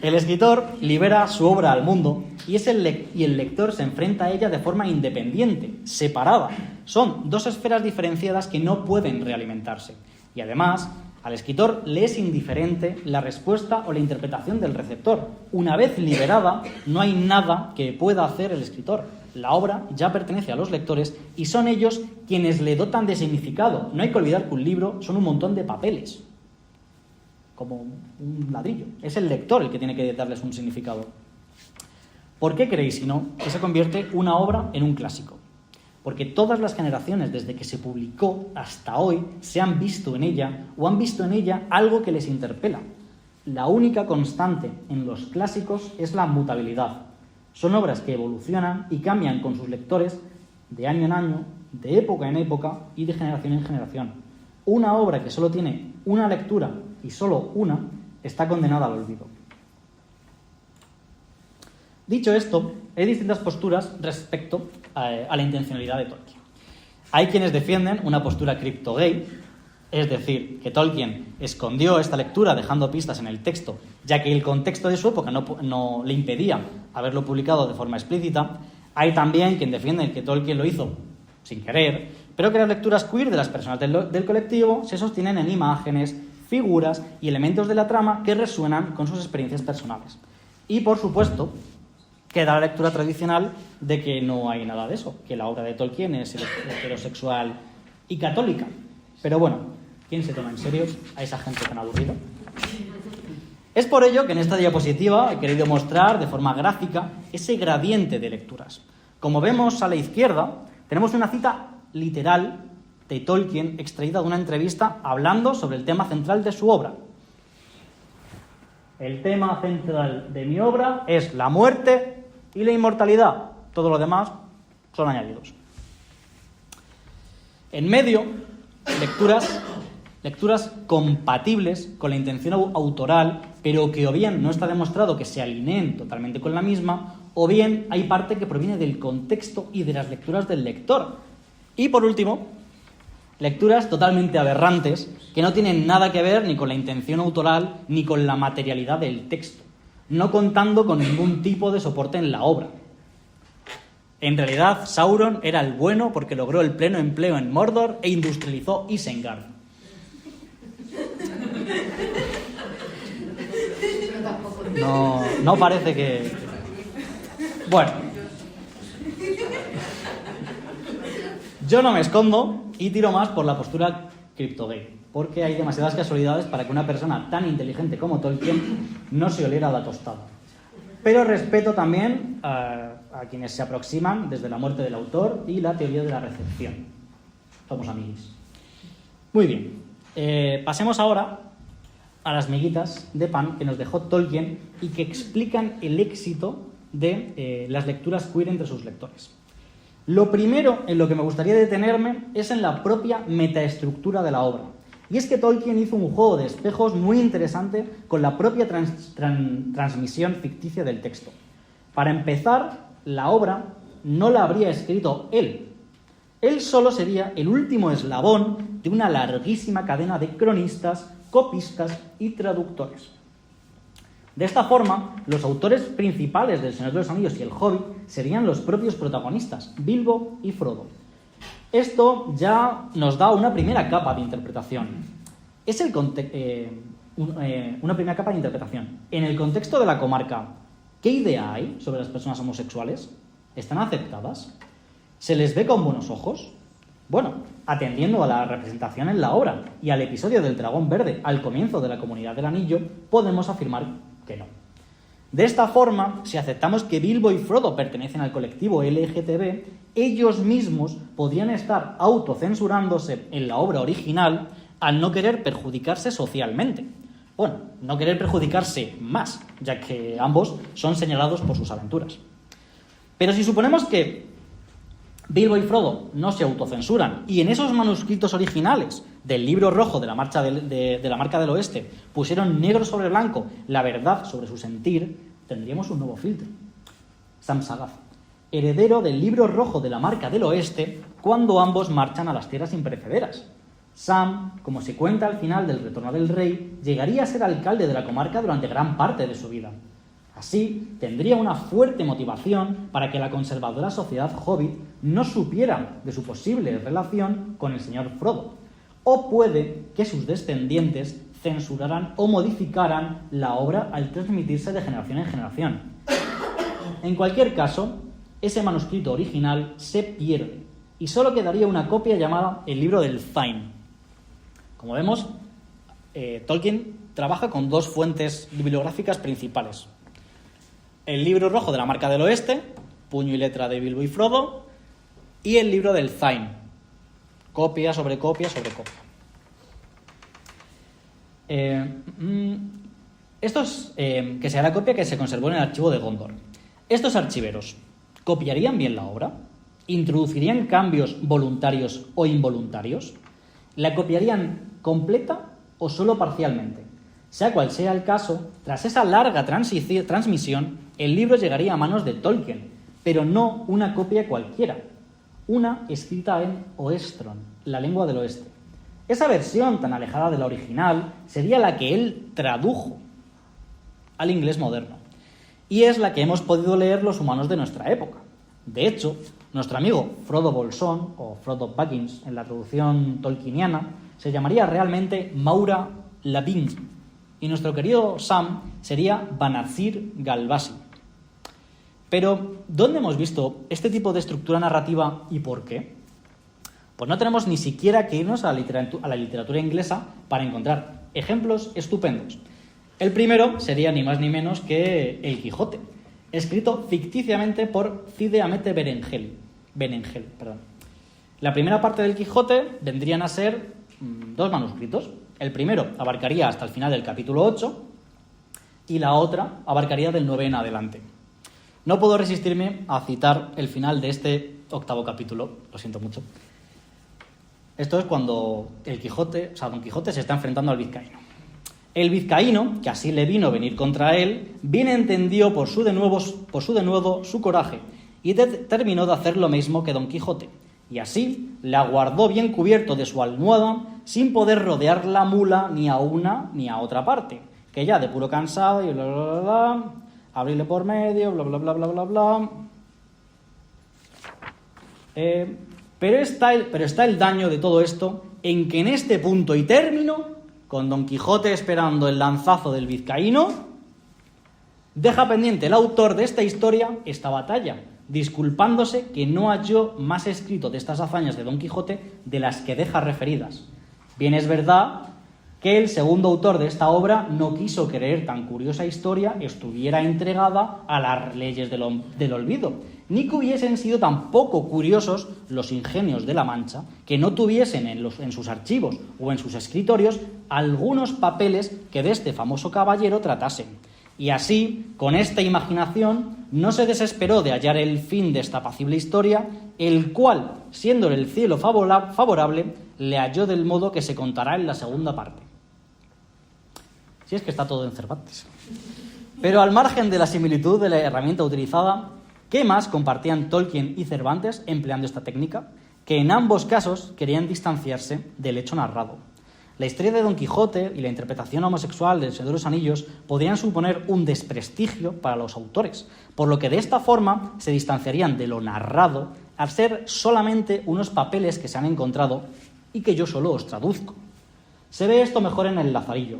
El escritor libera su obra al mundo y el lector se enfrenta a ella de forma independiente, separada. Son dos esferas diferenciadas que no pueden realimentarse. Y además, al escritor le es indiferente la respuesta o la interpretación del receptor. Una vez liberada, no hay nada que pueda hacer el escritor. La obra ya pertenece a los lectores y son ellos quienes le dotan de significado. No hay que olvidar que un libro son un montón de papeles, como un ladrillo. Es el lector el que tiene que darles un significado. ¿Por qué creéis, si no, que se convierte una obra en un clásico? Porque todas las generaciones, desde que se publicó hasta hoy, se han visto en ella o han visto en ella algo que les interpela. La única constante en los clásicos es la mutabilidad. Son obras que evolucionan y cambian con sus lectores de año en año, de época en época y de generación en generación. Una obra que solo tiene una lectura y solo una está condenada al olvido. Dicho esto, hay distintas posturas respecto a la intencionalidad de Tolkien. Hay quienes defienden una postura cripto-gay, es decir, que Tolkien escondió esta lectura dejando pistas en el texto, ya que el contexto de su época no le impedía haberlo publicado de forma explícita. Hay también quien defiende que Tolkien lo hizo sin querer, pero que las lecturas queer de las personas del colectivo se sostienen en imágenes, figuras y elementos de la trama que resuenan con sus experiencias personales. Y, por supuesto, queda la lectura tradicional de que no hay nada de eso, que la obra de Tolkien es heterosexual y católica. Pero bueno, ¿quién se toma en serio a esa gente tan aburrida? Es por ello que en esta diapositiva he querido mostrar de forma gráfica ese gradiente de lecturas. Como vemos a la izquierda, tenemos una cita literal de Tolkien extraída de una entrevista hablando sobre el tema central de su obra. El tema central de mi obra es la muerte Y la inmortalidad, todo lo demás, son añadidos. En medio, lecturas compatibles con la intención autoral, pero que o bien no está demostrado que se alineen totalmente con la misma, o bien hay parte que proviene del contexto y de las lecturas del lector. Y por último, lecturas totalmente aberrantes que no tienen nada que ver ni con la intención autoral ni con la materialidad del texto, no contando con ningún tipo de soporte en la obra. En realidad, Sauron era el bueno porque logró el pleno empleo en Mordor e industrializó Isengard. No parece que... Bueno. Yo no me escondo y tiro más por la postura criptogay, porque hay demasiadas casualidades para que una persona tan inteligente como Tolkien no se oliera la tostada. Pero respeto también a quienes se aproximan desde la muerte del autor y la teoría de la recepción. Somos amigos. Muy bien. Pasemos ahora a las miguitas de pan que nos dejó Tolkien y que explican el éxito de las lecturas queer entre sus lectores. Lo primero en lo que me gustaría detenerme es en la propia metaestructura de la obra. Y es que Tolkien hizo un juego de espejos muy interesante con la propia transmisión ficticia del texto. Para empezar, la obra no la habría escrito él. Él solo sería el último eslabón de una larguísima cadena de cronistas, copistas y traductores. De esta forma, los autores principales del Señor de los Anillos y el Hobbit serían los propios protagonistas, Bilbo y Frodo. Esto ya nos da una primera capa de interpretación. Una primera capa de interpretación. En el contexto de la comarca, ¿qué idea hay sobre las personas homosexuales? ¿Están aceptadas? ¿Se les ve con buenos ojos? Bueno, atendiendo a la representación en la obra y al episodio del dragón verde al comienzo de la Comunidad del Anillo, podemos afirmar que no. De esta forma, si aceptamos que Bilbo y Frodo pertenecen al colectivo LGTB, ellos mismos podrían estar autocensurándose en la obra original al no querer perjudicarse socialmente. Bueno, no querer perjudicarse más, ya que ambos son señalados por sus aventuras. Pero si suponemos que Bilbo y Frodo no se autocensuran y en esos manuscritos originales del libro rojo de la Marca del Oeste pusieron negro sobre blanco la verdad sobre su sentir, tendríamos un nuevo filtro. Sam Sagaz, heredero del libro rojo de la Marca del Oeste cuando ambos marchan a las tierras imperecederas. Sam, como se cuenta al final del Retorno del Rey, llegaría a ser alcalde de la comarca durante gran parte de su vida. Así, tendría una fuerte motivación para que la conservadora sociedad hobbit no supiera de su posible relación con el señor Frodo. O puede que sus descendientes censuraran o modificaran la obra al transmitirse de generación en generación. En cualquier caso, ese manuscrito original se pierde y solo quedaría una copia llamada el libro del Thain. Como vemos, Tolkien trabaja con dos fuentes bibliográficas principales. El libro rojo de la Marca del Oeste, puño y letra de Bilbo y Frodo, y el libro del Thain, copia sobre copia sobre copia. Estos, que será la copia que se conservó en el archivo de Gondor. Estos archiveros, ¿copiarían bien la obra? ¿Introducirían cambios voluntarios o involuntarios? ¿La copiarían completa o solo parcialmente? Sea cual sea el caso, tras esa larga transmisión, el libro llegaría a manos de Tolkien, pero no una copia cualquiera, una escrita en Oestron, la lengua del oeste. Esa versión tan alejada de la original sería la que él tradujo al inglés moderno, y es la que hemos podido leer los humanos de nuestra época. De hecho, nuestro amigo Frodo Bolsón, o Frodo Baggins en la traducción tolkieniana, se llamaría realmente Maura Labing, y nuestro querido Sam sería Banazir Galvasi. Pero, ¿dónde hemos visto este tipo de estructura narrativa y por qué? Pues no tenemos ni siquiera que irnos a la literatura inglesa para encontrar ejemplos estupendos. El primero sería ni más ni menos que El Quijote, escrito ficticiamente por Cide Hamete Benengel. La primera parte del Quijote vendrían a ser dos manuscritos. El primero abarcaría hasta el final del capítulo 8 y la otra abarcaría del 9 en adelante. No puedo resistirme a citar el final de este 8º capítulo, lo siento mucho. Esto es cuando Don Quijote se está enfrentando al vizcaíno. El vizcaíno, que así le vino venir contra él, bien entendió por su denuedo su coraje y determinó de hacer lo mismo que Don Quijote, y así le aguardó bien cubierto de su almohada sin poder rodear la mula ni a una ni a otra parte, que ya de puro cansado y bla bla bla bla, abrirle por medio, bla bla bla bla bla bla. Pero está el daño de todo esto en que en este punto y término, con Don Quijote esperando el lanzazo del vizcaíno, deja pendiente el autor de esta historia esta batalla, disculpándose que no halló más escrito de estas hazañas de Don Quijote de las que deja referidas. Bien es verdad que el segundo autor de esta obra no quiso creer tan curiosa historia estuviera entregada a las leyes del olvido, ni que hubiesen sido tan poco curiosos los ingenios de la Mancha que no tuviesen en sus archivos o en sus escritorios algunos papeles que de este famoso caballero tratasen. Y así, con esta imaginación, no se desesperó de hallar el fin de esta apacible historia, el cual, siendo el cielo favorable, le halló del modo que se contará en la segunda parte. Si es que está todo en Cervantes. Pero al margen de la similitud de la herramienta utilizada, ¿qué más compartían Tolkien y Cervantes empleando esta técnica? Que en ambos casos querían distanciarse del hecho narrado. La historia de Don Quijote y la interpretación homosexual del Señor de los Anillos podrían suponer un desprestigio para los autores, por lo que de esta forma se distanciarían de lo narrado al ser solamente unos papeles que se han encontrado y que yo solo os traduzco. Se ve esto mejor en El Lazarillo,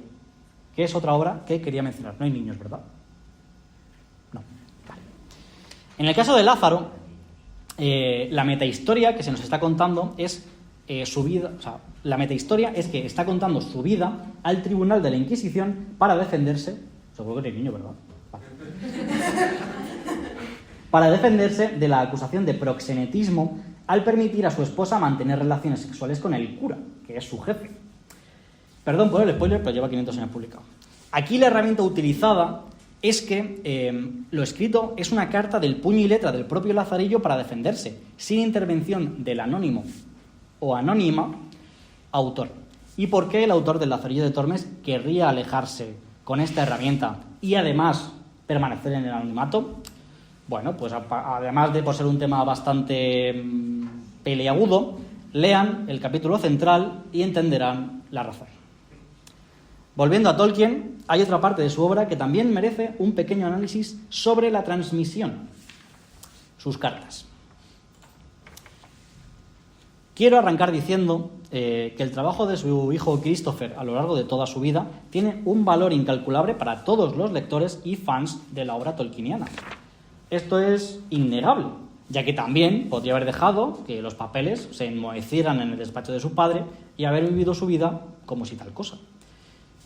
que es otra obra que quería mencionar. No hay niños, ¿verdad? No. Vale. En el caso de Lázaro, la metahistoria que se nos está contando es su vida, o sea, la metahistoria es que está contando su vida al tribunal de la Inquisición para defenderse, seguro que no hay niño, ¿verdad? Vale. Para defenderse de la acusación de proxenetismo al permitir a su esposa mantener relaciones sexuales con el cura, que es su jefe. Perdón por el spoiler, pero lleva 500 años publicado. Aquí la herramienta utilizada es que lo escrito es una carta del puño y letra del propio Lazarillo para defenderse, sin intervención del anónimo o anónima autor. ¿Y por qué el autor del Lazarillo de Tormes querría alejarse con esta herramienta y además permanecer en el anonimato? Bueno, pues además de por ser un tema bastante peleagudo, lean el capítulo central y entenderán la razón. Volviendo a Tolkien, hay otra parte de su obra que también merece un pequeño análisis sobre la transmisión, sus cartas. Quiero arrancar diciendo que el trabajo de su hijo Christopher a lo largo de toda su vida tiene un valor incalculable para todos los lectores y fans de la obra tolkieniana. Esto es innegable, ya que también podría haber dejado que los papeles se enmohecieran en el despacho de su padre y haber vivido su vida como si tal cosa.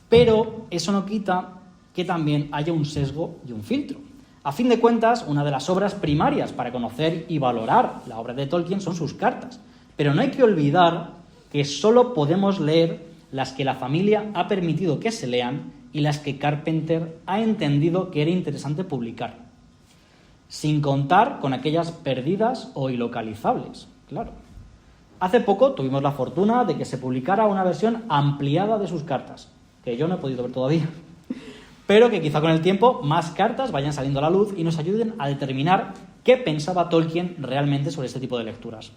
Pero eso no quita que también haya un sesgo y un filtro. A fin de cuentas, una de las obras primarias para conocer y valorar la obra de Tolkien son sus cartas. Pero no hay que olvidar que solo podemos leer las que la familia ha permitido que se lean y las que Carpenter ha entendido que era interesante publicar. Sin contar con aquellas perdidas o ilocalizables, claro. Hace poco tuvimos la fortuna de que se publicara una versión ampliada de sus cartas, que yo no he podido ver todavía, pero que quizá con el tiempo más cartas vayan saliendo a la luz y nos ayuden a determinar qué pensaba Tolkien realmente sobre este tipo de lecturas.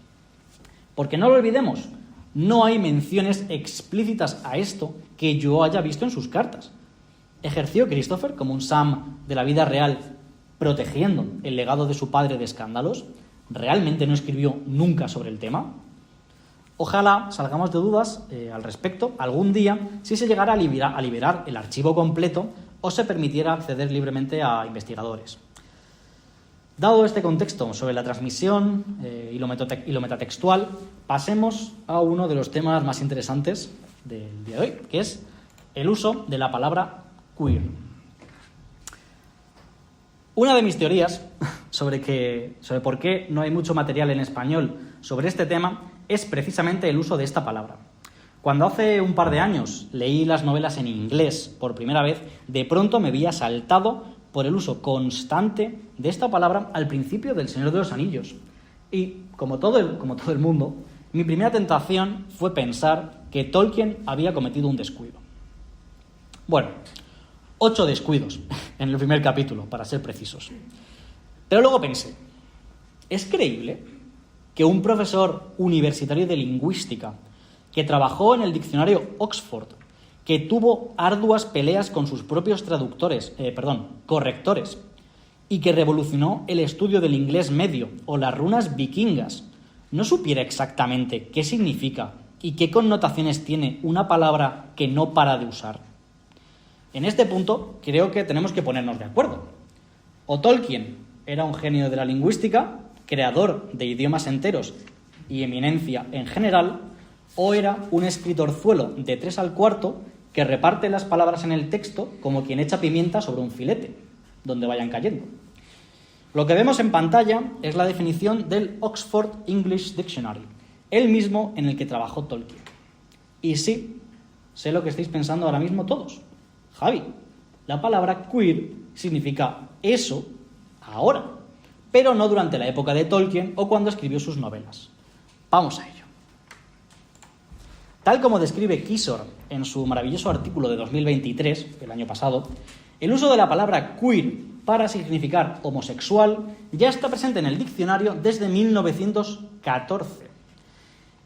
Porque no lo olvidemos, no hay menciones explícitas a esto que yo haya visto en sus cartas. ¿Ejerció Christopher como un Sam de la vida real protegiendo el legado de su padre de escándalos? ¿Realmente no escribió nunca sobre el tema? Ojalá salgamos de dudas al respecto algún día si se llegara a liberar el archivo completo o se permitiera acceder libremente a investigadores. Dado este contexto sobre la transmisión y lo metatextual, pasemos a uno de los temas más interesantes del día de hoy, que es el uso de la palabra queer. Una de mis teorías sobre por qué no hay mucho material en español sobre este tema es precisamente el uso de esta palabra. Cuando hace un par de años leí las novelas en inglés por primera vez, de pronto me vi asaltado por el uso constante de esta palabra al principio del Señor de los Anillos. Y, como todo el mundo, mi primera tentación fue pensar que Tolkien había cometido un descuido. Bueno, 8 descuidos en el primer capítulo, para ser precisos. Pero luego pensé, ¿es creíble que un profesor universitario de lingüística que trabajó en el diccionario Oxford, que tuvo arduas peleas con sus propios correctores, y que revolucionó el estudio del inglés medio o las runas vikingas, no supiera exactamente qué significa y qué connotaciones tiene una palabra que no para de usar? En este punto creo que tenemos que ponernos de acuerdo. O Tolkien era un genio de la lingüística, creador de idiomas enteros y eminencia en general, o era un escritorzuelo de 3 al cuarto que reparte las palabras en el texto como quien echa pimienta sobre un filete, donde vayan cayendo. Lo que vemos en pantalla es la definición del Oxford English Dictionary, el mismo en el que trabajó Tolkien. Y sí, sé lo que estáis pensando ahora mismo todos. Javi, la palabra queer significa eso ahora, pero no durante la época de Tolkien o cuando escribió sus novelas. Vamos a ello. Tal como describe Kisor en su maravilloso artículo de 2023, el año pasado, el uso de la palabra queer para significar homosexual ya está presente en el diccionario desde 1914,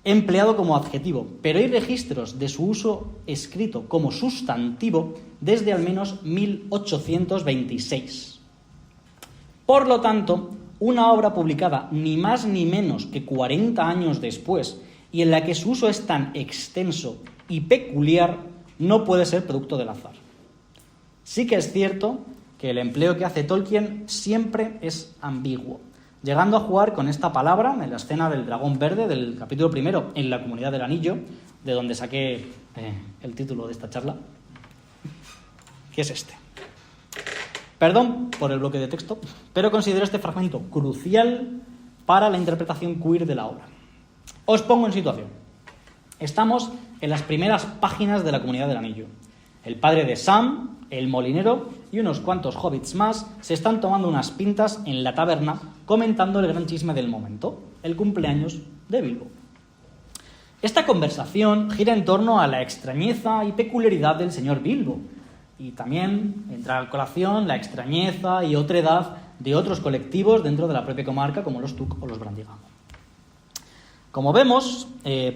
empleado como adjetivo, pero hay registros de su uso escrito como sustantivo desde al menos 1826. Por lo tanto, una obra publicada ni más ni menos que 40 años después y en la que su uso es tan extenso y peculiar no puede ser producto del azar. Sí que es cierto que el empleo que hace Tolkien siempre es ambiguo, llegando a jugar con esta palabra en la escena del dragón verde del capítulo 1 en la Comunidad del Anillo, de donde saqué el título de esta charla, que es este. Perdón por el bloque de texto, pero considero este fragmento crucial para la interpretación queer de la obra. Os pongo en situación. Estamos en las primeras páginas de la Comunidad del Anillo. El padre de Sam, el molinero y unos cuantos hobbits más se están tomando unas pintas en la taberna comentando el gran chisme del momento, el cumpleaños de Bilbo. Esta conversación gira en torno a la extrañeza y peculiaridad del señor Bilbo, y también entra a colación la extrañeza y otredad de otros colectivos dentro de la propia comarca, como los Tuc o los Brandigam. Como vemos,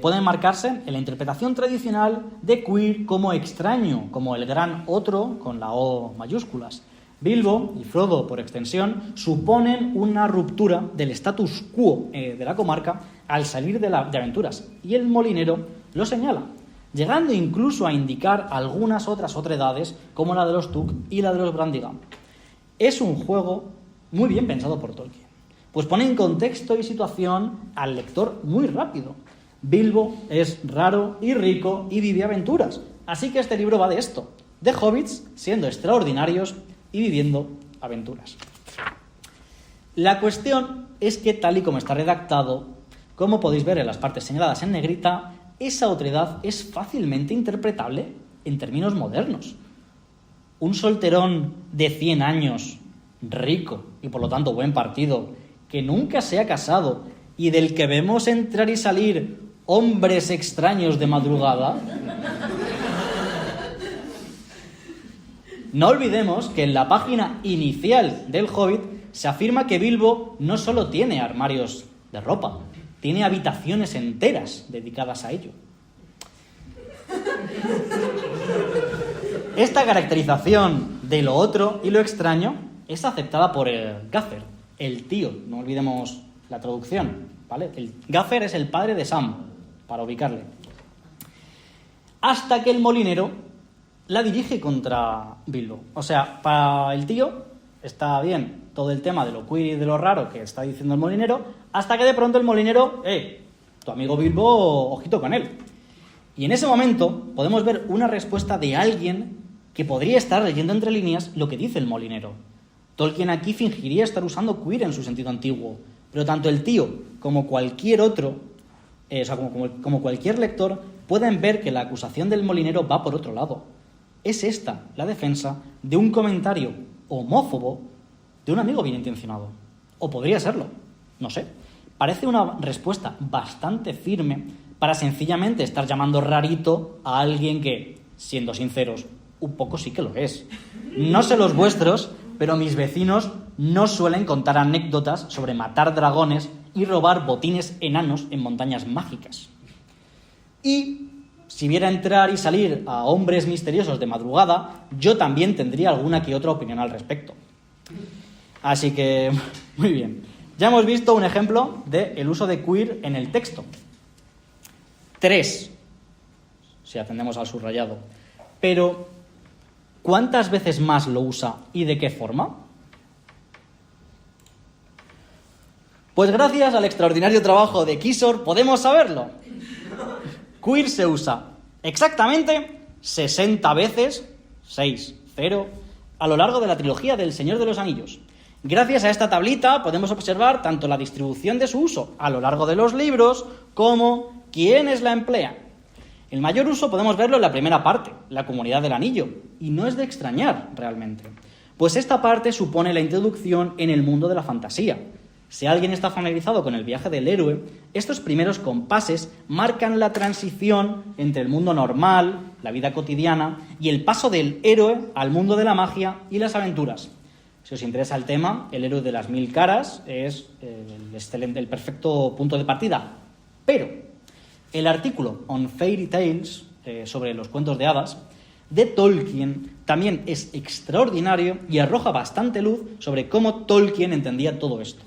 pueden marcarse en la interpretación tradicional de queer como extraño, como el gran otro con la O mayúsculas. Bilbo y Frodo, por extensión, suponen una ruptura del status quo de la comarca al salir de aventuras, y el molinero lo señala, llegando incluso a indicar algunas otras otredades como la de los Tuc y la de los Brandigam. Es un juego muy bien pensado por Tolkien, pues pone en contexto y situación al lector muy rápido. Bilbo es raro y rico y vive aventuras, así que este libro va de esto, de hobbits siendo extraordinarios y viviendo aventuras. La cuestión es que, tal y como está redactado, como podéis ver en las partes señaladas en negrita, esa otredad es fácilmente interpretable en términos modernos. Un solterón de 100 años, rico y por lo tanto buen partido, que nunca se ha casado y del que vemos entrar y salir hombres extraños de madrugada. No olvidemos que en la página inicial del Hobbit se afirma que Bilbo no solo tiene armarios de ropa, tiene habitaciones enteras dedicadas a ello. Esta caracterización de lo otro y lo extraño es aceptada por el Gaffer, el tío, no olvidemos la traducción, ¿vale? El Gaffer es el padre de Sam, para ubicarle. Hasta que el molinero la dirige contra Bilbo. O sea, para el tío está bien todo el tema de lo queer y de lo raro que está diciendo el molinero, hasta que de pronto el molinero, tu amigo Bilbo, ojito con él. Y en ese momento podemos ver una respuesta de alguien que podría estar leyendo entre líneas lo que dice el molinero. Tolkien aquí fingiría estar usando queer en su sentido antiguo, pero tanto el tío como cualquier otro, como cualquier lector, pueden ver que la acusación del molinero va por otro lado. Es esta la defensa de un comentario homófobo de un amigo bien intencionado. O podría serlo, no sé. Parece una respuesta bastante firme para sencillamente estar llamando rarito a alguien que, siendo sinceros, un poco sí que lo es. No sé los vuestros, pero mis vecinos no suelen contar anécdotas sobre matar dragones y robar botines enanos en montañas mágicas. Y si viera entrar y salir a hombres misteriosos de madrugada, yo también tendría alguna que otra opinión al respecto. Así que, muy bien. Ya hemos visto un ejemplo del uso de queer en el texto. 3, si atendemos al subrayado. Pero, ¿cuántas veces más lo usa y de qué forma? Pues gracias al extraordinario trabajo de Kisor podemos saberlo. Queer se usa exactamente 60 veces, 6, 0, a lo largo de la trilogía del Señor de los Anillos. Gracias a esta tablita podemos observar tanto la distribución de su uso a lo largo de los libros como quiénes la emplean. El mayor uso podemos verlo en la primera parte, la Comunidad del Anillo, y no es de extrañar realmente, pues esta parte supone la introducción en el mundo de la fantasía. Si alguien está familiarizado con el viaje del héroe, estos primeros compases marcan la transición entre el mundo normal, la vida cotidiana, y el paso del héroe al mundo de la magia y las aventuras. Si os interesa el tema, el héroe de las 1000 caras es el perfecto punto de partida. Pero el artículo On Fairy Tales, sobre los cuentos de hadas, de Tolkien, también es extraordinario y arroja bastante luz sobre cómo Tolkien entendía todo esto.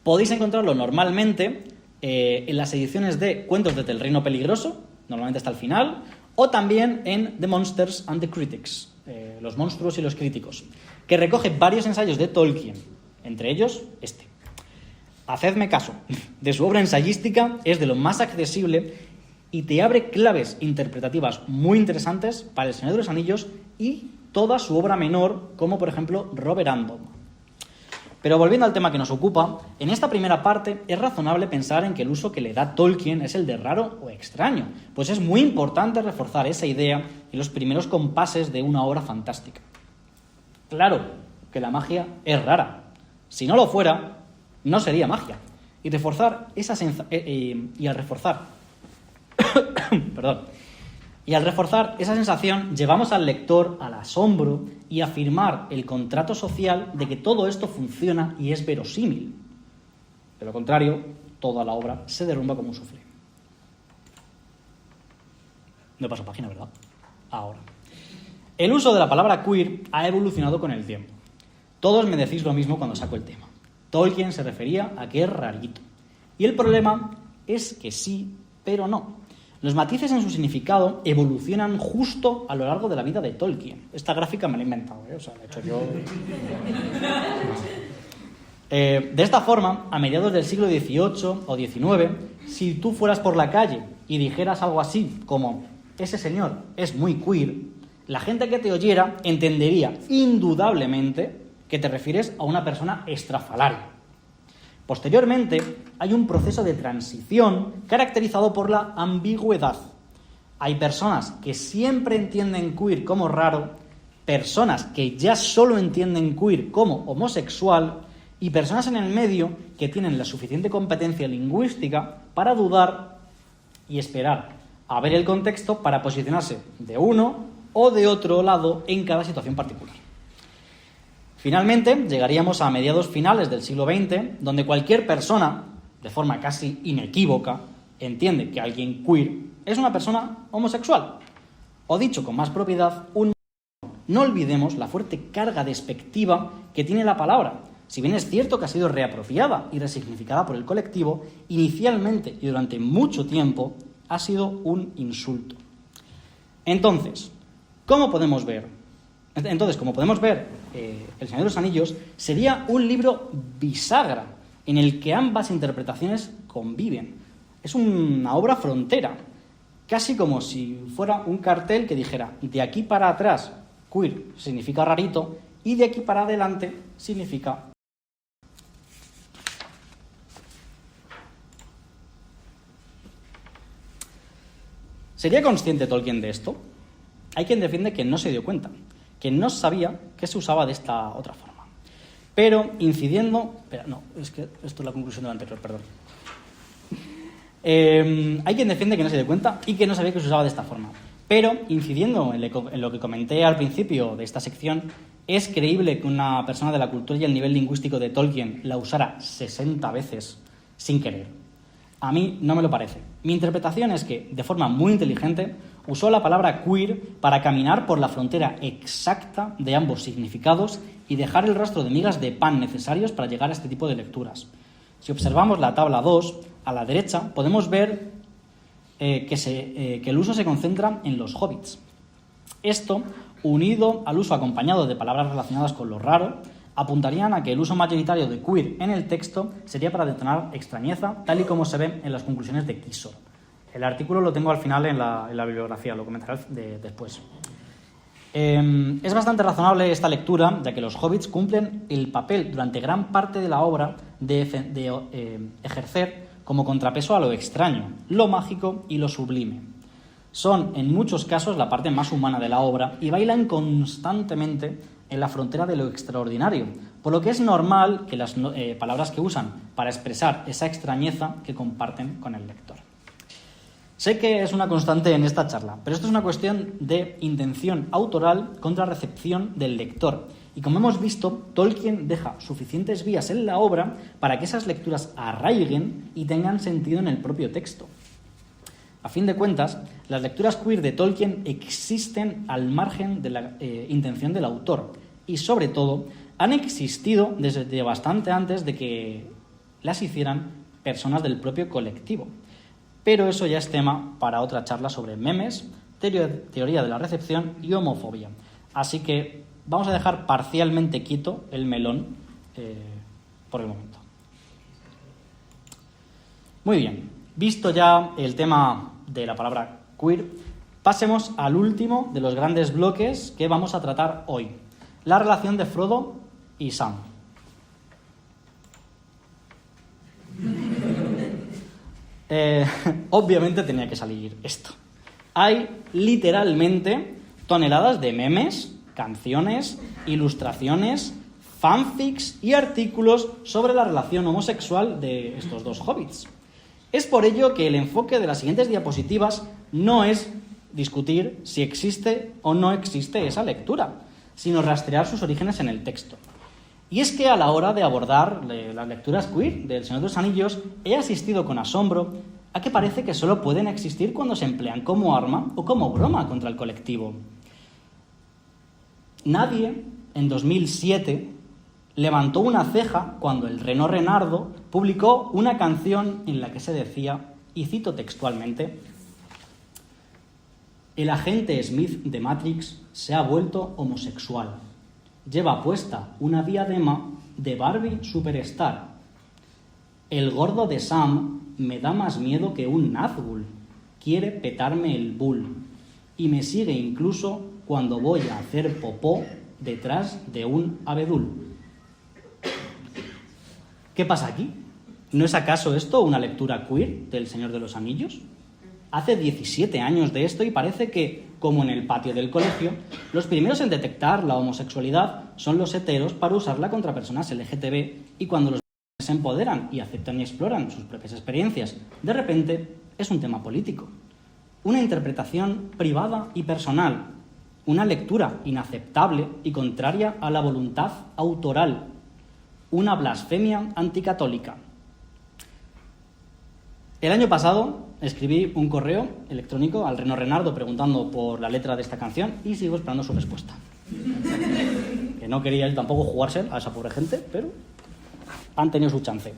Podéis encontrarlo normalmente en las ediciones de Cuentos del Reino Peligroso, normalmente hasta el final, o también en The Monsters and the Critics, Los monstruos y los críticos, que recoge varios ensayos de Tolkien, entre ellos este. Hacedme caso, de su obra ensayística es de lo más accesible y te abre claves interpretativas muy interesantes para El Señor de los Anillos y toda su obra menor, como por ejemplo Robert Andom. Pero volviendo al tema que nos ocupa, en esta primera parte es razonable pensar en que el uso que le da Tolkien es el de raro o extraño, pues es muy importante reforzar esa idea en los primeros compases de una obra fantástica. Claro que la magia es rara. Si no lo fuera, no sería magia. Y al reforzar esa sensación, llevamos al lector al asombro y a afirmar el contrato social de que todo esto funciona y es verosímil. De lo contrario, toda la obra se derrumba como un suflé. No paso página, ¿verdad? Ahora. El uso de la palabra queer ha evolucionado con el tiempo. Todos me decís lo mismo cuando saco el tema. Tolkien se refería a que es rarito. Y el problema es que sí, pero no. Los matices en su significado evolucionan justo a lo largo de la vida de Tolkien. Esta gráfica me la he inventado, O sea, la he hecho yo. De esta forma, a mediados del siglo XVIII o XIX, si tú fueras por la calle y dijeras algo así como «ese señor es muy queer», la gente que te oyera entendería indudablemente que te refieres a una persona estrafalaria. Posteriormente, hay un proceso de transición caracterizado por la ambigüedad. Hay personas que siempre entienden queer como raro, personas que ya solo entienden queer como homosexual y personas en el medio que tienen la suficiente competencia lingüística para dudar y esperar a ver el contexto para posicionarse de uno o de otro lado en cada situación particular. Finalmente, llegaríamos a mediados finales del siglo XX, donde cualquier persona, de forma casi inequívoca, entiende que alguien queer es una persona homosexual. O dicho con más propiedad, no olvidemos la fuerte carga despectiva que tiene la palabra. Si bien es cierto que ha sido reapropiada y resignificada por el colectivo, inicialmente y durante mucho tiempo ha sido un insulto. Entonces, como podemos ver, El Señor de los Anillos sería un libro bisagra en el que ambas interpretaciones conviven. Es una obra frontera, casi como si fuera un cartel que dijera de aquí para atrás, queer significa rarito, y de aquí para adelante significa... ¿Sería consciente Tolkien de esto? Hay quien defiende que no se dio cuenta, que no sabía que se usaba de esta otra forma. Pero incidiendo... no, es que esto es la conclusión de lo anterior, perdón. Hay quien defiende que no se dio cuenta y que no sabía que se usaba de esta forma. Pero, incidiendo en lo que comenté al principio de esta sección, ¿es creíble que una persona de la cultura y el nivel lingüístico de Tolkien la usara 60 veces sin querer? A mí no me lo parece. Mi interpretación es que, de forma muy inteligente, usó la palabra queer para caminar por la frontera exacta de ambos significados y dejar el rastro de migas de pan necesarios para llegar a este tipo de lecturas. Si observamos la tabla 2, a la derecha, podemos ver que el uso se concentra en los hobbits. Esto, unido al uso acompañado de palabras relacionadas con lo raro, apuntarían a que el uso mayoritario de queer en el texto sería para detonar extrañeza, tal y como se ve en las conclusiones de Kisor. El artículo lo tengo al final en la bibliografía, lo comentaré después. Es bastante razonable esta lectura, ya que los hobbits cumplen el papel durante gran parte de la obra de ejercer como contrapeso a lo extraño, lo mágico y lo sublime. Son, en muchos casos, la parte más humana de la obra y bailan constantemente en la frontera de lo extraordinario, por lo que es normal que las palabras que usan para expresar esa extrañeza que comparten con el lector. Sé que es una constante en esta charla, pero esto es una cuestión de intención autoral contra recepción del lector. Y como hemos visto, Tolkien deja suficientes vías en la obra para que esas lecturas arraiguen y tengan sentido en el propio texto. A fin de cuentas, las lecturas queer de Tolkien existen al margen de la intención del autor y, sobre todo, han existido desde bastante antes de que las hicieran personas del propio colectivo. Pero eso ya es tema para otra charla sobre memes, teoría de la recepción y homofobia. Así que vamos a dejar parcialmente quieto el melón por el momento. Muy bien, visto ya el tema de la palabra queer, pasemos al último de los grandes bloques que vamos a tratar hoy, la relación de Frodo y Sam. Obviamente tenía que salir esto. Hay literalmente toneladas de memes, canciones, ilustraciones, fanfics y artículos sobre la relación homosexual de estos dos hobbits. Es por ello que el enfoque de las siguientes diapositivas no es discutir si existe o no existe esa lectura, sino rastrear sus orígenes en el texto. Y es que a la hora de abordar las lecturas queer del Señor de los Anillos, he asistido con asombro a que parece que solo pueden existir cuando se emplean como arma o como broma contra el colectivo. Nadie, en 2007, levantó una ceja cuando el Reno Renardo publicó una canción en la que se decía, y cito textualmente, «El agente Smith de Matrix se ha vuelto homosexual. Lleva puesta una diadema de Barbie Superstar. El gordo de Sam me da más miedo que un Nazgûl. Quiere petarme el bull. Y me sigue incluso cuando voy a hacer popó detrás de un abedul». ¿Qué pasa aquí? ¿No es acaso esto una lectura queer del Señor de los Anillos? Hace 17 años de esto y parece que, como en el patio del colegio, los primeros en detectar la homosexualidad son los heteros para usarla contra personas LGTB y cuando los se empoderan y aceptan y exploran sus propias experiencias, de repente es un tema político. Una interpretación privada y personal, una lectura inaceptable y contraria a la voluntad autoral, una blasfemia anticatólica. El año pasado escribí un correo electrónico al Reno Renardo preguntando por la letra de esta canción y sigo esperando su respuesta. Que no quería él tampoco jugarse a esa pobre gente, pero han tenido su chance.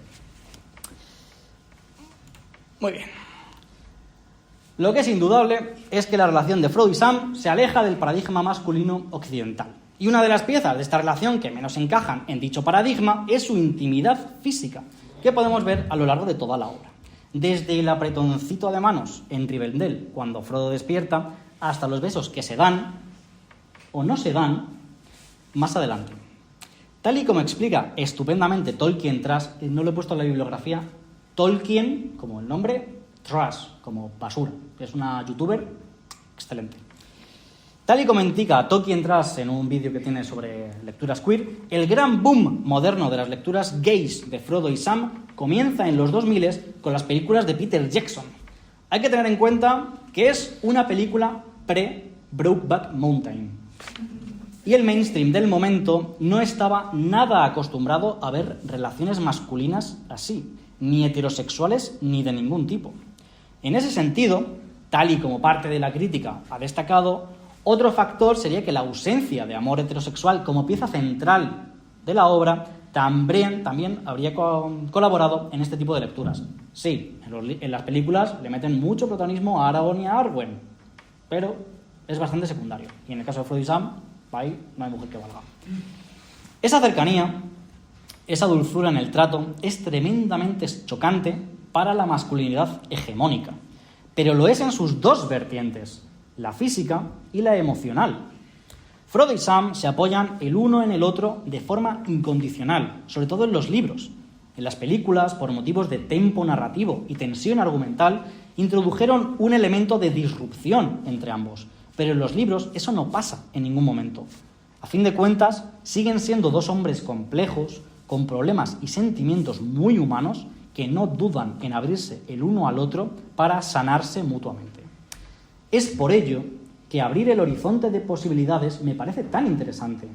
Muy bien. Lo que es indudable es que la relación de Frodo y Sam se aleja del paradigma masculino occidental. Y una de las piezas de esta relación que menos encajan en dicho paradigma es su intimidad física, que podemos ver a lo largo de toda la obra. Desde el apretoncito de manos en Rivendell, cuando Frodo despierta, hasta los besos que se dan, o no se dan, más adelante. Tal y como explica estupendamente Tolkien Trash, no lo he puesto en la bibliografía, Tolkien, como el nombre, Trash, como basura. Es una youtuber excelente. Tal y como indica Tolkien Trash en un vídeo que tiene sobre lecturas queer, el gran boom moderno de las lecturas gays de Frodo y Sam comienza en los 2000 con las películas de Peter Jackson. Hay que tener en cuenta que es una película pre-Brokeback Mountain. Y el mainstream del momento no estaba nada acostumbrado a ver relaciones masculinas así, ni heterosexuales ni de ningún tipo. En ese sentido, tal y como parte de la crítica ha destacado, otro factor sería que la ausencia de amor heterosexual como pieza central de la obra también habría colaborado en este tipo de lecturas. Sí, en las películas le meten mucho protagonismo a Aragorn y a Arwen, pero es bastante secundario. Y en el caso de Frodo y Sam, ahí no hay mujer que valga. Esa cercanía, esa dulzura en el trato, es tremendamente chocante para la masculinidad hegemónica, pero lo es en sus dos vertientes, la física y la emocional. Frodo y Sam se apoyan el uno en el otro de forma incondicional, sobre todo en los libros. En las películas, por motivos de tempo narrativo y tensión argumental, introdujeron un elemento de disrupción entre ambos, pero en los libros eso no pasa en ningún momento. A fin de cuentas, siguen siendo dos hombres complejos, con problemas y sentimientos muy humanos, que no dudan en abrirse el uno al otro para sanarse mutuamente. Es por ello que abrir el horizonte de posibilidades me parece tan interesante.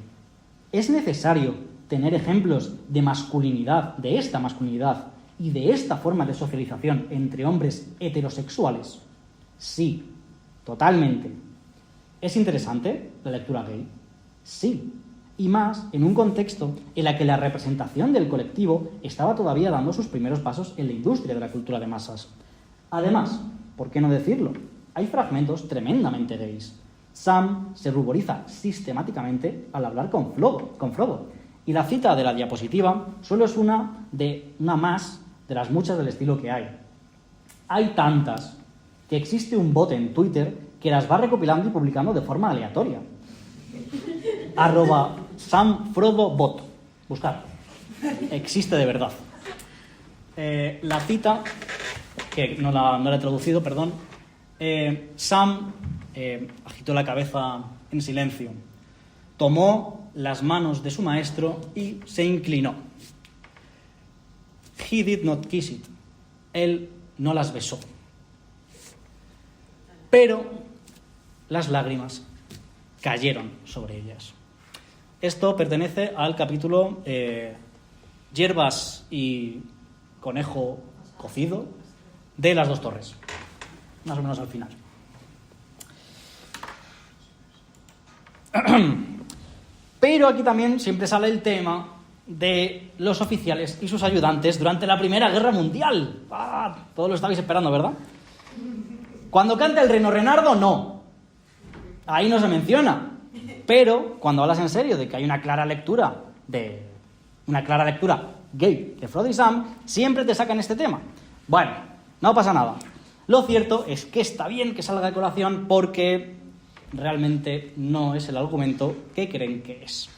¿Es necesario tener ejemplos de masculinidad, de esta masculinidad y de esta forma de socialización entre hombres heterosexuales? Sí, totalmente. ¿Es interesante la lectura gay? Sí, y más en un contexto en el que la representación del colectivo estaba todavía dando sus primeros pasos en la industria de la cultura de masas. Además, ¿por qué no decirlo? Hay fragmentos tremendamente gays. Sam se ruboriza sistemáticamente al hablar con Frodo. Y la cita de la diapositiva solo es una más de las muchas del estilo que hay. Hay tantas que existe un bot en Twitter que las va recopilando y publicando de forma aleatoria. @SamFrodoBot. Buscar. Existe de verdad. La cita, que no la he traducido, perdón. Sam agitó la cabeza en silencio, tomó las manos de su maestro y se inclinó. He did not kiss it. Él no las besó. Pero las lágrimas cayeron sobre ellas. Esto pertenece al capítulo Hierbas y conejo cocido de Las dos torres. Más o menos al final. Pero aquí también siempre sale el tema de los oficiales y sus ayudantes durante la Primera Guerra Mundial. Todos lo estabais esperando, ¿verdad? Cuando canta el Reno Renardo, no. Ahí no se menciona. Pero cuando hablas en serio de que hay una clara lectura gay de Frodo y Sam, siempre te sacan este tema. Bueno, no pasa nada. Lo cierto es que está bien que salga de colación porque realmente no es el argumento que creen que es.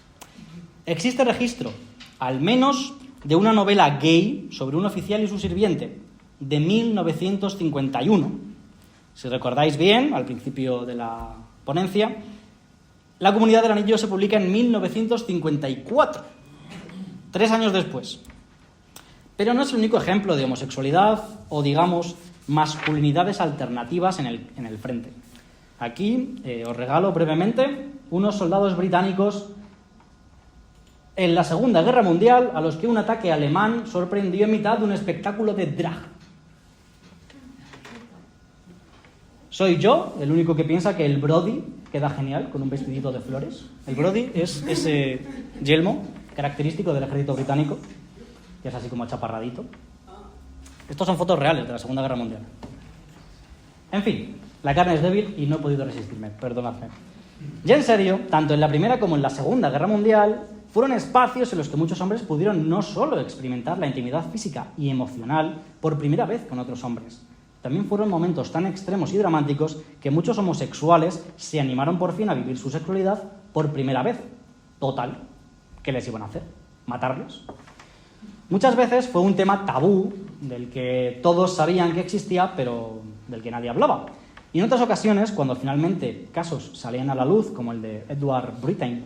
Existe registro, al menos, de una novela gay sobre un oficial y su sirviente, de 1951. Si recordáis bien, al principio de la ponencia, La Comunidad del Anillo se publica en 1954, 3 años después. Pero no es el único ejemplo de homosexualidad o, digamos, masculinidades alternativas en el frente. Aquí os regalo brevemente unos soldados británicos en la Segunda Guerra Mundial a los que un ataque alemán sorprendió en mitad de un espectáculo de drag. ¿Soy yo el único que piensa que el Brody queda genial con un vestidito de flores? El Brody es ese yelmo característico del ejército británico, que es así como achaparradito. Estos son fotos reales de la Segunda Guerra Mundial. En fin, la carne es débil y no he podido resistirme, perdonadme. Ya en serio, tanto en la Primera como en la Segunda Guerra Mundial, fueron espacios en los que muchos hombres pudieron no solo experimentar la intimidad física y emocional por primera vez con otros hombres, también fueron momentos tan extremos y dramáticos que muchos homosexuales se animaron por fin a vivir su sexualidad por primera vez. Total, ¿qué les iban a hacer? ¿Matarlos? Muchas veces fue un tema tabú del que todos sabían que existía, pero del que nadie hablaba. Y en otras ocasiones, cuando finalmente casos salían a la luz, como el de Edward Brittain,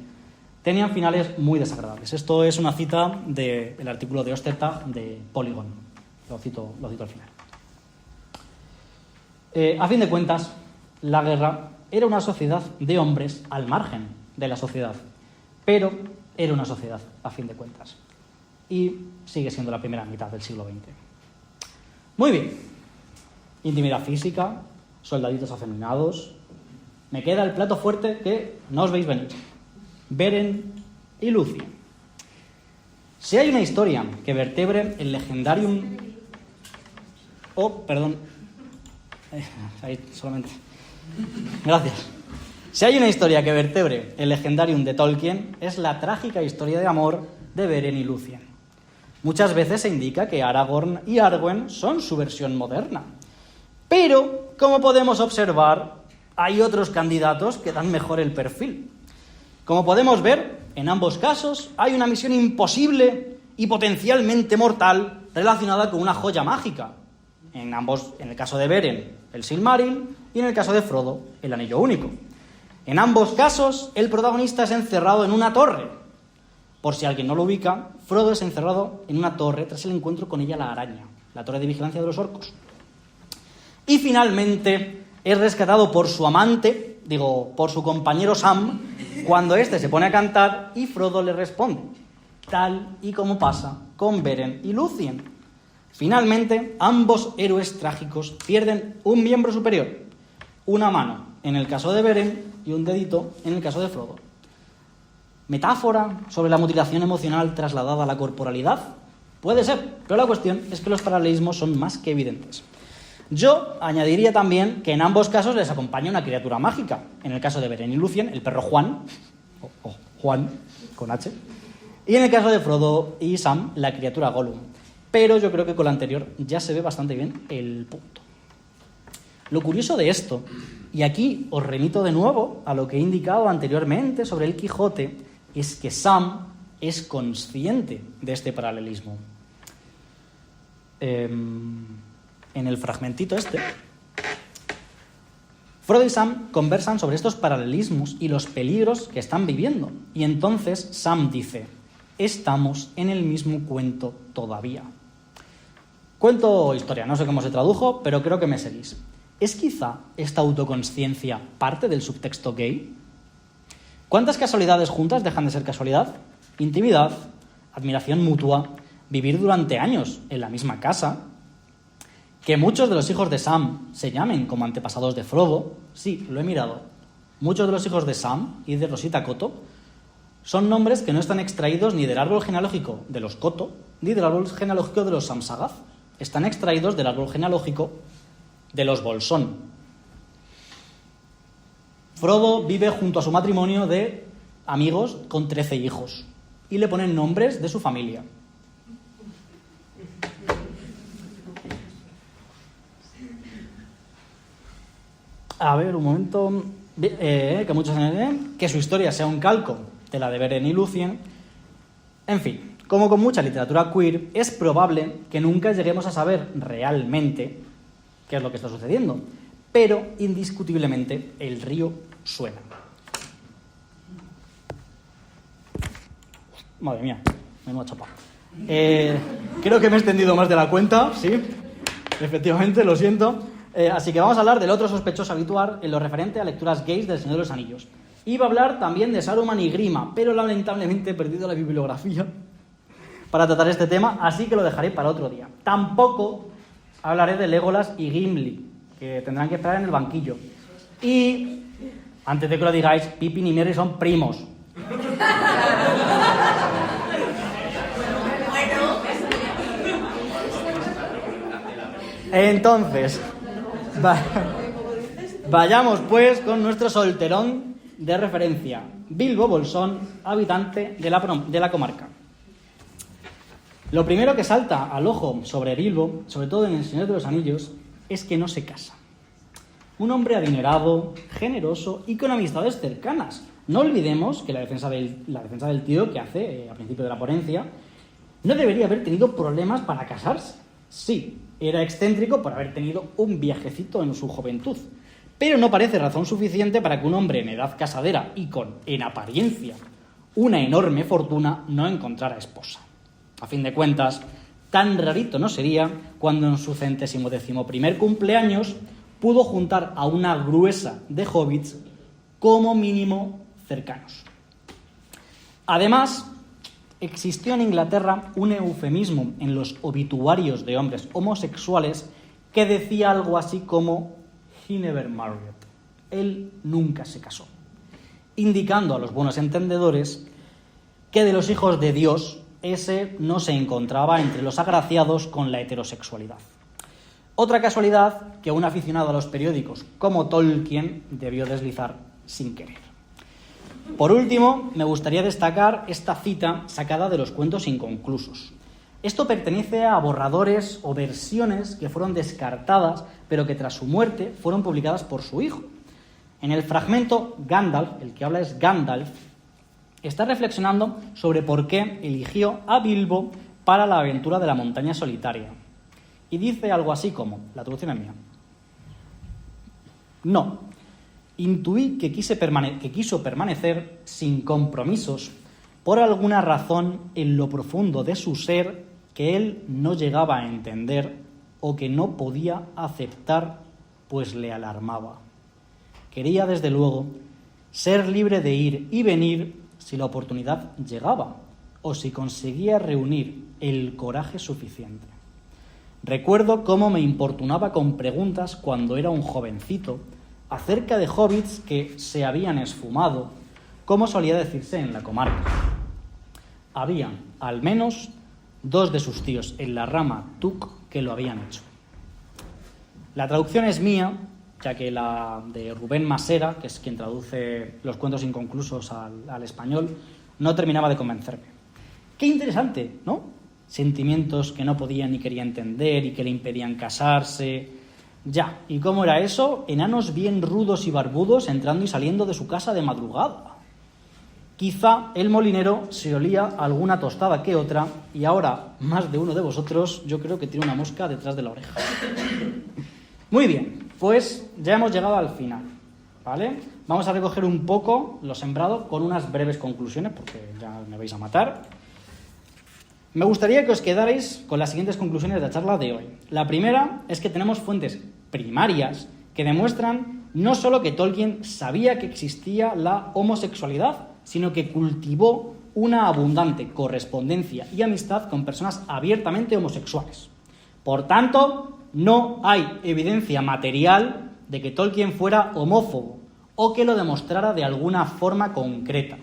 tenían finales muy desagradables. Esto es una cita del artículo de Ostertag de Polygon. Lo cito al final. A fin de cuentas, la guerra era una sociedad de hombres al margen de la sociedad, pero era una sociedad a fin de cuentas. Y sigue siendo la primera mitad del siglo XX. Muy bien. Intimidad física, soldaditos afeminados. Me queda el plato fuerte que no os veis venir. Beren y Lúthien. Si hay una historia que vertebre el legendarium... Ahí solamente. Gracias. Si hay una historia que vertebre el legendarium de Tolkien, es la trágica historia de amor de Beren y Lúthien. Muchas veces se indica que Aragorn y Arwen son su versión moderna. Pero, como podemos observar, hay otros candidatos que dan mejor el perfil. Como podemos ver, en ambos casos hay una misión imposible y potencialmente mortal relacionada con una joya mágica. En el caso de Beren, el Silmaril, y en el caso de Frodo, el Anillo Único. En ambos casos, el protagonista es encerrado en una torre. Por si alguien no lo ubica, Frodo es encerrado en una torre tras el encuentro con ella la araña, la torre de vigilancia de los orcos. Y finalmente es rescatado por su amante, por su compañero Sam, cuando éste se pone a cantar y Frodo le responde, tal y como pasa con Beren y Lúthien. Finalmente, ambos héroes trágicos pierden un miembro superior, una mano en el caso de Beren y un dedito en el caso de Frodo. ¿Metáfora sobre la mutilación emocional trasladada a la corporalidad? Puede ser, pero la cuestión es que los paralelismos son más que evidentes. Yo añadiría también que en ambos casos les acompaña una criatura mágica. En el caso de Beren y Lúthien, el perro Juan, o Juan con H, y en el caso de Frodo y Sam, la criatura Gollum. Pero yo creo que con la anterior ya se ve bastante bien el punto. Lo curioso de esto, y aquí os remito de nuevo a lo que he indicado anteriormente sobre el Quijote, es que Sam es consciente de este paralelismo. En el fragmentito Frodo y Sam conversan sobre estos paralelismos y los peligros que están viviendo. Y entonces Sam dice, estamos en el mismo cuento todavía. Cuento o historia, no sé cómo se tradujo, pero creo que me seguís. ¿Es quizá esta autoconsciencia parte del subtexto gay? ¿Cuántas casualidades juntas dejan de ser casualidad? Intimidad, admiración mutua, vivir durante años en la misma casa. Que muchos de los hijos de Sam se llamen como antepasados de Frodo, sí, lo he mirado. Muchos de los hijos de Sam y de Rosita Cotto son nombres que no están extraídos ni del árbol genealógico de los Cotto, ni del árbol genealógico de los Samsagath. Están extraídos del árbol genealógico de los Bolsón. Frodo vive junto a su matrimonio de amigos con 13 hijos y le ponen nombres de su familia. A ver, un momento. Que muchos que su historia sea un calco de la de Beren y Lúthien. En fin, como con mucha literatura queer, es probable que nunca lleguemos a saber realmente qué es lo que está sucediendo, pero indiscutiblemente el río suena. Madre mía, menuda chapa. Creo que me he extendido más de la cuenta, sí, efectivamente, lo siento. Así que vamos a hablar del otro sospechoso habitual en lo referente a lecturas gays del Señor de los Anillos. Iba a hablar también de Saruman y Grima, pero lamentablemente he perdido la bibliografía para tratar este tema, así que lo dejaré para otro día. Tampoco hablaré de Legolas y Gimli, que tendrán que esperar en el banquillo. Y, antes de que lo digáis, Pippin y Merry son primos. Entonces, vayamos pues con nuestro solterón de referencia, Bilbo Bolsón, habitante de la comarca. Lo primero que salta al ojo sobre Bilbo, sobre todo en El Señor de los Anillos, es que no se casa. Un hombre adinerado, generoso y con amistades cercanas. No olvidemos que la defensa del tío que hace a principio de la ponencia no debería haber tenido problemas para casarse. Sí, era excéntrico por haber tenido un viajecito en su juventud, pero no parece razón suficiente para que un hombre en edad casadera y con, en apariencia, una enorme fortuna no encontrara esposa. A fin de cuentas, tan rarito no sería cuando en su 111º cumpleaños pudo juntar a una gruesa de hobbits como mínimo cercanos. Además, existió en Inglaterra un eufemismo en los obituarios de hombres homosexuales que decía algo así como "he never married", él nunca se casó, indicando a los buenos entendedores que de los hijos de Dios ese no se encontraba entre los agraciados con la heterosexualidad. Otra casualidad que un aficionado a los periódicos como Tolkien debió deslizar sin querer. Por último, me gustaría destacar esta cita sacada de los cuentos inconclusos. Esto pertenece a borradores o versiones que fueron descartadas, pero que tras su muerte fueron publicadas por su hijo. En el fragmento, Gandalf, el que habla es Gandalf, está reflexionando sobre por qué eligió a Bilbo para la aventura de la montaña solitaria. Y dice algo así como, la traducción es mía: "No, intuí que quiso permanecer sin compromisos por alguna razón en lo profundo de su ser que él no llegaba a entender o que no podía aceptar, pues le alarmaba. Quería, desde luego, ser libre de ir y venir si la oportunidad llegaba o si conseguía reunir el coraje suficiente. Recuerdo cómo me importunaba con preguntas cuando era un jovencito acerca de hobbits que se habían esfumado, como solía decirse en la comarca. Había, al menos, 2 de sus tíos en la rama Tuk que lo habían hecho". La traducción es mía, ya que la de Rubén Masera, que es quien traduce los cuentos inconclusos al español, no terminaba de convencerme. Qué interesante, ¿no? Sentimientos que no podía ni quería entender y que le impedían casarse. Ya, ¿y cómo era eso? Enanos bien rudos y barbudos entrando y saliendo de su casa de madrugada. Quizá el molinero se olía alguna tostada que otra y ahora más de uno de vosotros yo creo que tiene una mosca detrás de la oreja. Muy bien, pues ya hemos llegado al final, ¿vale? Vamos a recoger un poco lo sembrado con unas breves conclusiones porque ya me vais a matar. Me gustaría que os quedarais con las siguientes conclusiones de la charla de hoy. La primera es que tenemos fuentes primarias que demuestran no solo que Tolkien sabía que existía la homosexualidad, sino que cultivó una abundante correspondencia y amistad con personas abiertamente homosexuales. Por tanto, no hay evidencia material de que Tolkien fuera homófobo o que lo demostrara de alguna forma concreta.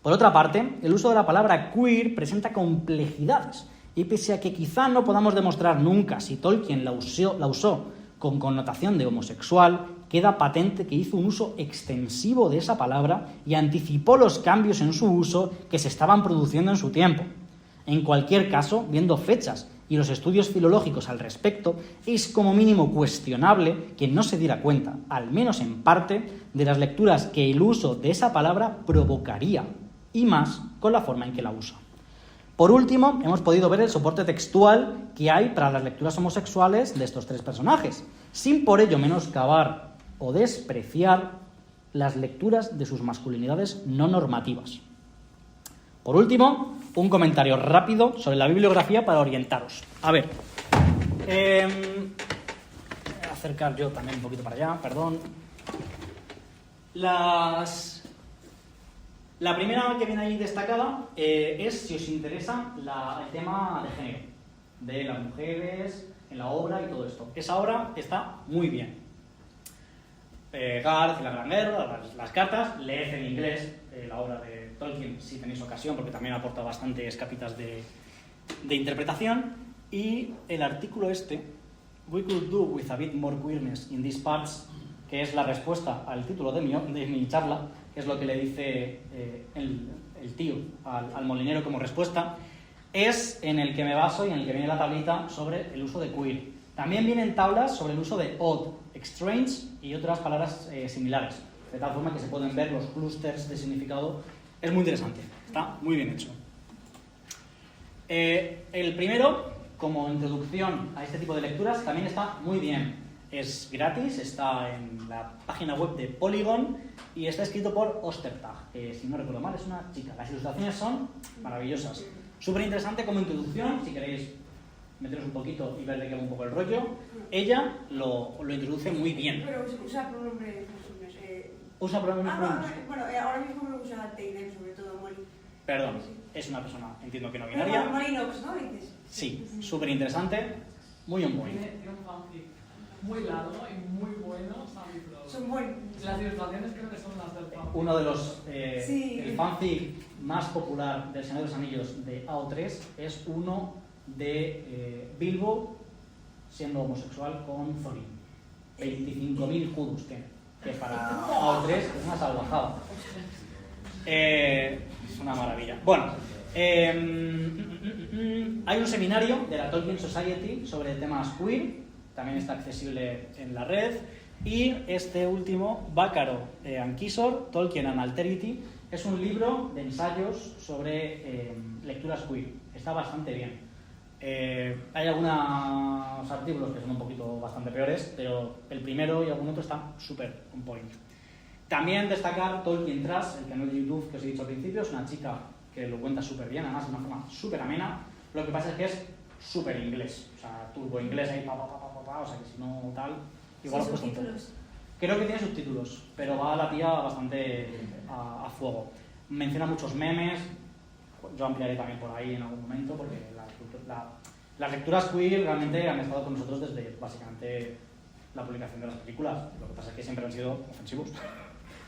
Por otra parte, el uso de la palabra queer presenta complejidades y pese a que quizá no podamos demostrar nunca si Tolkien la usó con connotación de homosexual, queda patente que hizo un uso extensivo de esa palabra y anticipó los cambios en su uso que se estaban produciendo en su tiempo. En cualquier caso, viendo fechas y los estudios filológicos al respecto, es como mínimo cuestionable que no se diera cuenta, al menos en parte, de las lecturas que el uso de esa palabra provocaría, y más con la forma en que la usa. Por último, hemos podido ver el soporte textual que hay para las lecturas homosexuales de estos 3 personajes, sin por ello menoscabar o despreciar las lecturas de sus masculinidades no normativas. Por último, un comentario rápido sobre la bibliografía para orientaros. A ver, voy a acercar yo también un poquito para allá, perdón. La primera que viene ahí destacada es, si os interesa, el tema de género, de las mujeres en la obra y todo esto. Esa obra está muy bien. Garth y la Gran Guerra, las cartas, leed en inglés la obra de Tolkien si tenéis ocasión, porque también aporta bastantes capitas de interpretación. Y el artículo este, "We could do with a bit more queerness in these parts", que es la respuesta al título de mi charla, que es lo que le dice el tío al molinero como respuesta, es en el que me baso y en el que viene la tablita sobre el uso de queer. También vienen tablas sobre el uso de odd, strange y otras palabras similares, de tal forma que se pueden ver los clústeres de significado. Es muy interesante, está muy bien hecho. El primero, como introducción a este tipo de lecturas, también está muy bien. Es gratis, está en la página web de Polygon y está escrito por Ostertag. Si no recuerdo mal, es una chica. Las ilustraciones son maravillosas. Súper interesante como introducción, si queréis meteros un poquito y ver de qué va un poco el rollo. Ella lo introduce muy bien. Pero usa pronombres. ¿Usa pronombres? Bueno, ahora mismo lo usa Teiden, sobre todo Molly. Perdón, es una persona, entiendo que no binaria. Molly Knox, ¿no? Dices. Sí, súper interesante, muy on point. Tiene un fanfic muy largo y muy bueno. Son buenos. Las ilustraciones creo que son las del fanfic. Uno de los... Sí. El fanfic más popular del Señor de los Anillos de AO3 es uno de Bilbo siendo homosexual con Thorin. 25.000 kudos tiene, que para AO3 es una salvajada. Es una maravilla. Bueno, hay un seminario de la Tolkien Society sobre temas queer, también está accesible en la red. Y este último, Bácaro and Kisor, Tolkien and Alterity, es un libro de ensayos sobre lecturas queer. Está bastante bien. Hay algunos artículos que son un poquito bastante peores, pero el primero y algún otro están súper on point. También destacar Tolkien Trash, el canal de YouTube que os he dicho al principio, es una chica que lo cuenta súper bien, además de una forma súper amena. Lo que pasa es que es súper inglés, o sea, turbo inglés ahí, o sea que si no tal... Igual ¿Sin subtítulos? Creo que tiene subtítulos, pero va la tía bastante a fuego. Menciona muchos memes, yo ampliaré también por ahí en algún momento, porque las lecturas queer realmente han estado con nosotros desde básicamente la publicación de las películas. Lo que pasa es que siempre han sido ofensivos.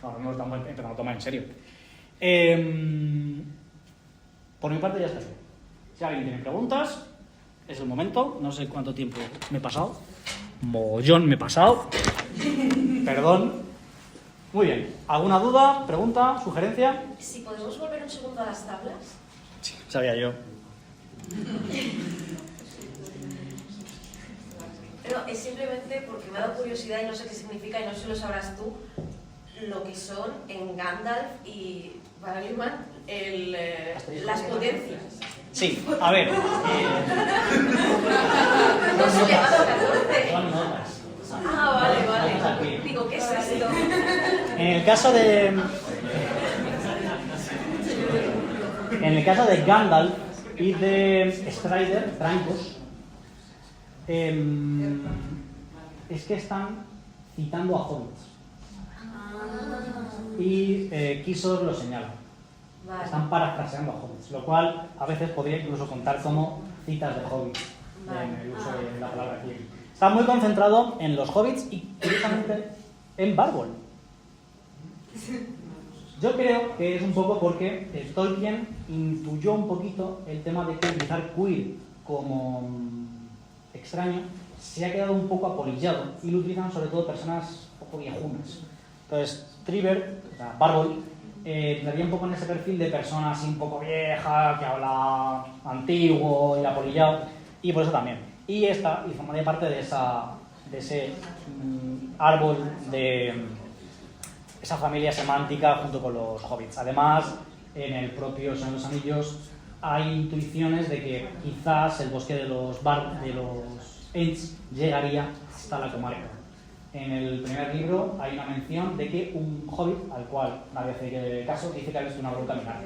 Ahora no lo estamos empezando a tomar en serio. Por mi parte ya está. Si alguien tiene preguntas, es el momento. No sé cuánto tiempo me he pasado. Mogollón me he pasado. Perdón. Muy bien. ¿Alguna duda, pregunta, sugerencia? Si podemos volver un segundo a las tablas. Sí, sabía yo. Pero es simplemente porque me ha dado curiosidad y no sé qué significa y no sé si lo sabrás tú, lo que son en Gandalf y Valyman las potencias. Sí, a ver. No se le va a 14. Son notas. Vale. Digo, ¿qué es esto? En el caso de Gandalf y de Strider, Trancos, es que están citando a hobbits. Y Kisor lo señala. Vale. Están parafraseando a hobbits, lo cual a veces podría incluso contar como citas de hobbits en el uso de la palabra queer. Está muy concentrado en los hobbits y curiosamente en Bárbol. Yo creo que es un poco porque Tolkien intuyó un poquito el tema de utilizar queer como extraño, se ha quedado un poco apolillado y lo utilizan sobre todo personas un poco viejunas. Entonces, Triver, o sea, Bárbol, entraría un poco en ese perfil de persona así un poco vieja, que habla antiguo y apolillado, y por eso también. Y esta, y formaría parte de ese árbol de esa familia semántica junto con los hobbits. Además, en el propio Señor de los Anillos hay intuiciones de que quizás el bosque de los Ents llegaría hasta la comarca. En el primer libro hay una mención de que un hobbit, al cual nadie hace caso, dice que ha visto una bruja caminar.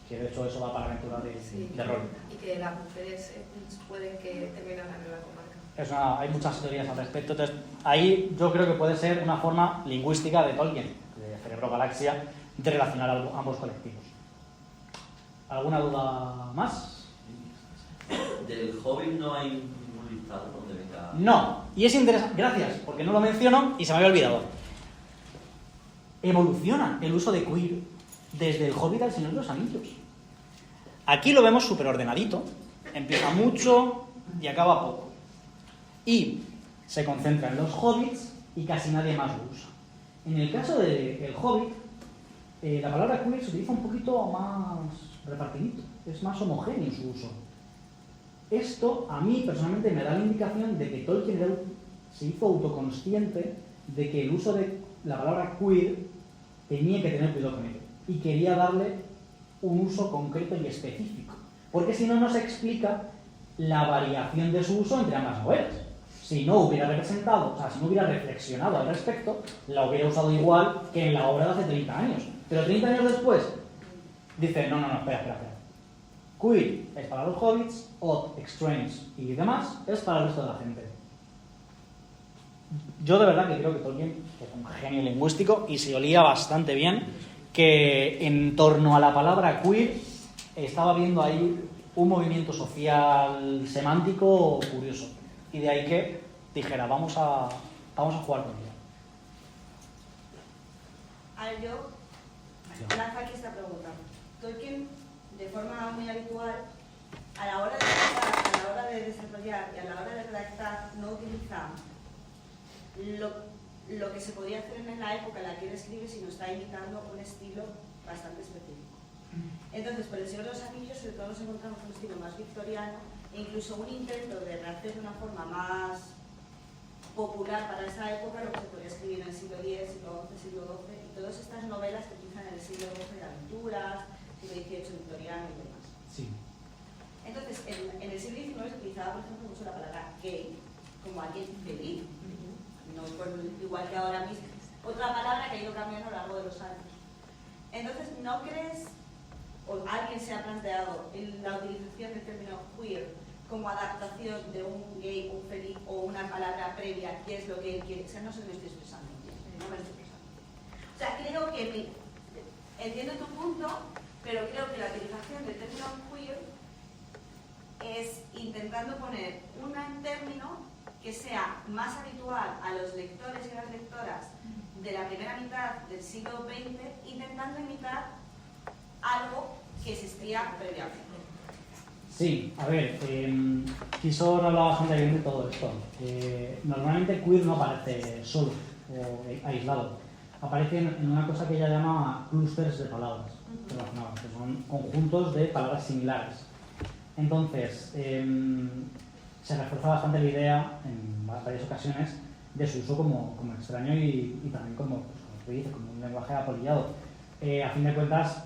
Que de hecho eso va para la aventura de rol. Y que las mujeres pueden que terminen en la comarca. Hay muchas teorías al respecto. Entonces, ahí yo creo que puede ser una forma lingüística de Tolkien, de Cerebro Galaxia, de relacionar ambos colectivos. ¿Alguna duda más? Del Hobbit no hay ningún listado donde venga. No, y es interesante, gracias, porque no lo menciono y se me había olvidado. Evoluciona el uso de queer desde el Hobbit al Señor de los Anillos. Aquí lo vemos súper ordenadito, empieza mucho y acaba poco. Y se concentra en los hobbits y casi nadie más lo usa. En el caso del Hobbit, la palabra queer se utiliza un poquito más repartidito, es más homogéneo su uso. Esto a mí personalmente me da la indicación de que Tolkien se hizo autoconsciente de que el uso de la palabra queer tenía que tener cuidado con ello y quería darle un uso concreto y específico, porque si no, no se explica la variación de su uso entre ambas novelas. si no hubiera representado, o sea, si no hubiera reflexionado al respecto, la hubiera usado igual que en la obra de hace 30 años. Pero 30 años después, dice, no, espera. Queer es para los hobbits, odd, strange y demás es para el resto de la gente. Yo de verdad que creo que Tolkien es un genio lingüístico y se olía bastante bien que en torno a la palabra queer estaba viendo ahí un movimiento social semántico curioso. Y de ahí que dijera, vamos a jugar con ella. A ver, yo lanzo aquí esta pregunta. Tolkien, de forma muy habitual, a la hora de redactar, a la hora de desarrollar y a la hora de redactar, no utiliza lo que se podía hacer en la época en la que él escribe, sino está imitando un estilo bastante específico. Entonces, por el Señor de los Anillos, sobre todo nos encontramos un estilo más victoriano e incluso un intento de redactar de una forma más popular para esa época lo que se podía escribir en el siglo X, siglo XI, siglo XII, y todas estas novelas que utilizan en el siglo XII de aventuras, siglo XVIII victoriano y demás. Sí. Entonces, en el siglo XIX se utilizaba, por ejemplo, mucho la palabra gay como alguien feliz. No igual que ahora mismo. Otra palabra que ha ido cambiando a lo largo de los años. Entonces, ¿no crees, o alguien se ha planteado la utilización del término queer como adaptación de un gay, un feliz o una palabra previa, que es lo que él quiere? O sea, no se me estoy expresando. No me estoy expresando. O sea, creo que entiendo tu punto, pero creo que la utilización del término queer es intentando poner un término que sea más habitual a los lectores y a las lectoras de la primera mitad del siglo XX, intentando imitar algo que existía previamente. Sí, a ver, Kisor habla bastante bien de todo esto. Normalmente queer no aparece solo o aislado, aparece en una cosa que ella llama clústeres de palabras relacionadas, que son conjuntos de palabras similares. Entonces, se refuerza bastante la idea en varias ocasiones de su uso como extraño y también como se dice, como un lenguaje apolillado. A fin de cuentas,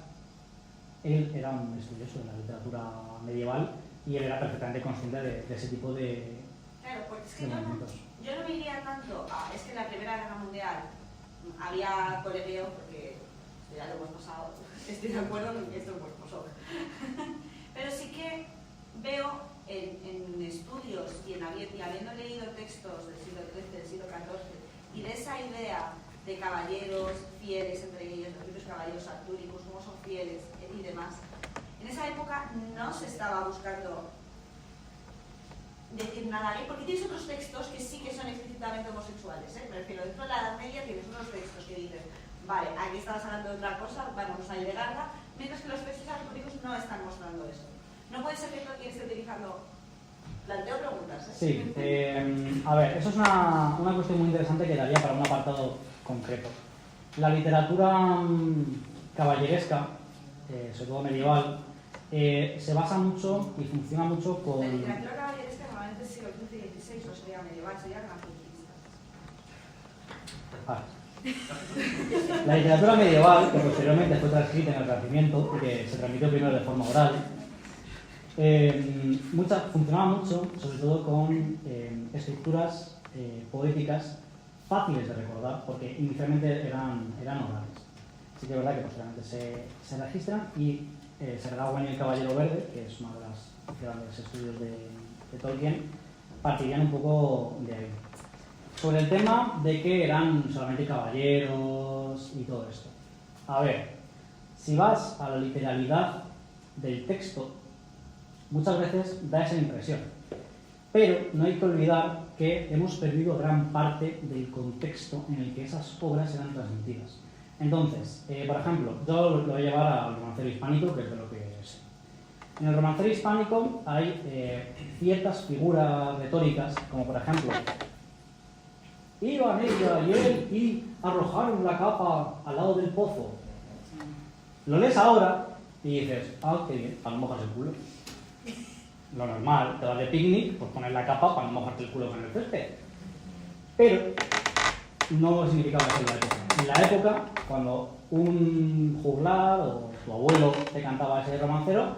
él era un estudioso de la literatura medieval y él era perfectamente consciente de ese tipo de Claro, porque es que movimientos. yo no me iría tanto a... Es que en la Primera Guerra Mundial había colegueo, porque ya lo hemos pasado, estoy de acuerdo con que esto pues pasó. Pero sí que veo en estudios y habiendo leído textos del siglo XIII, del siglo XIV, y de esa idea de caballeros fieles, entre ellos los propios caballeros artúricos, cómo son fieles y demás, en esa época no se estaba buscando decir nada gay, porque tienes otros textos que sí que son explícitamente homosexuales, me refiero, dentro de la Edad Media tienes unos textos que dicen, vale, aquí estabas hablando de otra cosa, vamos a agregarla, mientras que los textos artúricos no están mostrando eso. No puede ser que Tolkien esté utilizando... Planteo preguntas, ¿eh? Sí, a ver, eso es una cuestión muy interesante que daría para un apartado concreto. La literatura caballeresca, sobre todo medieval, se basa mucho y funciona mucho con... La literatura caballeresca normalmente es siglo XV y XVI, no sería medieval, sería renacentista. La literatura medieval, que posteriormente fue transcrita en el Renacimiento y que se transmitió primero de forma oral, funcionaba mucho, sobre todo con estructuras poéticas fáciles de recordar, porque inicialmente eran orales. Sí que es verdad que posteriormente se registran y Sergawen y el Caballero Verde, que es uno de los grandes estudios de Tolkien, partirían un poco de ahí. Sobre el tema de que eran solamente caballeros y todo esto. A ver, si vas a la literalidad del texto, muchas veces da esa impresión. Pero no hay que olvidar que hemos perdido gran parte del contexto en el que esas obras eran transmitidas. Entonces, por ejemplo, yo lo voy a llevar al romancero hispánico, que es de lo que sé. En el romancero hispánico hay ciertas figuras retóricas, como por ejemplo, iban ella y él y arrojaron la capa al lado del pozo. Lo lees ahora y dices, ah, qué bien, para no mojarse el culo. Lo normal, te vas de picnic, pues poner la capa para no mojarte el culo con el césped. Pero no significaba eso en la época. En la época, cuando un juglar o tu abuelo te cantaba ese romancero,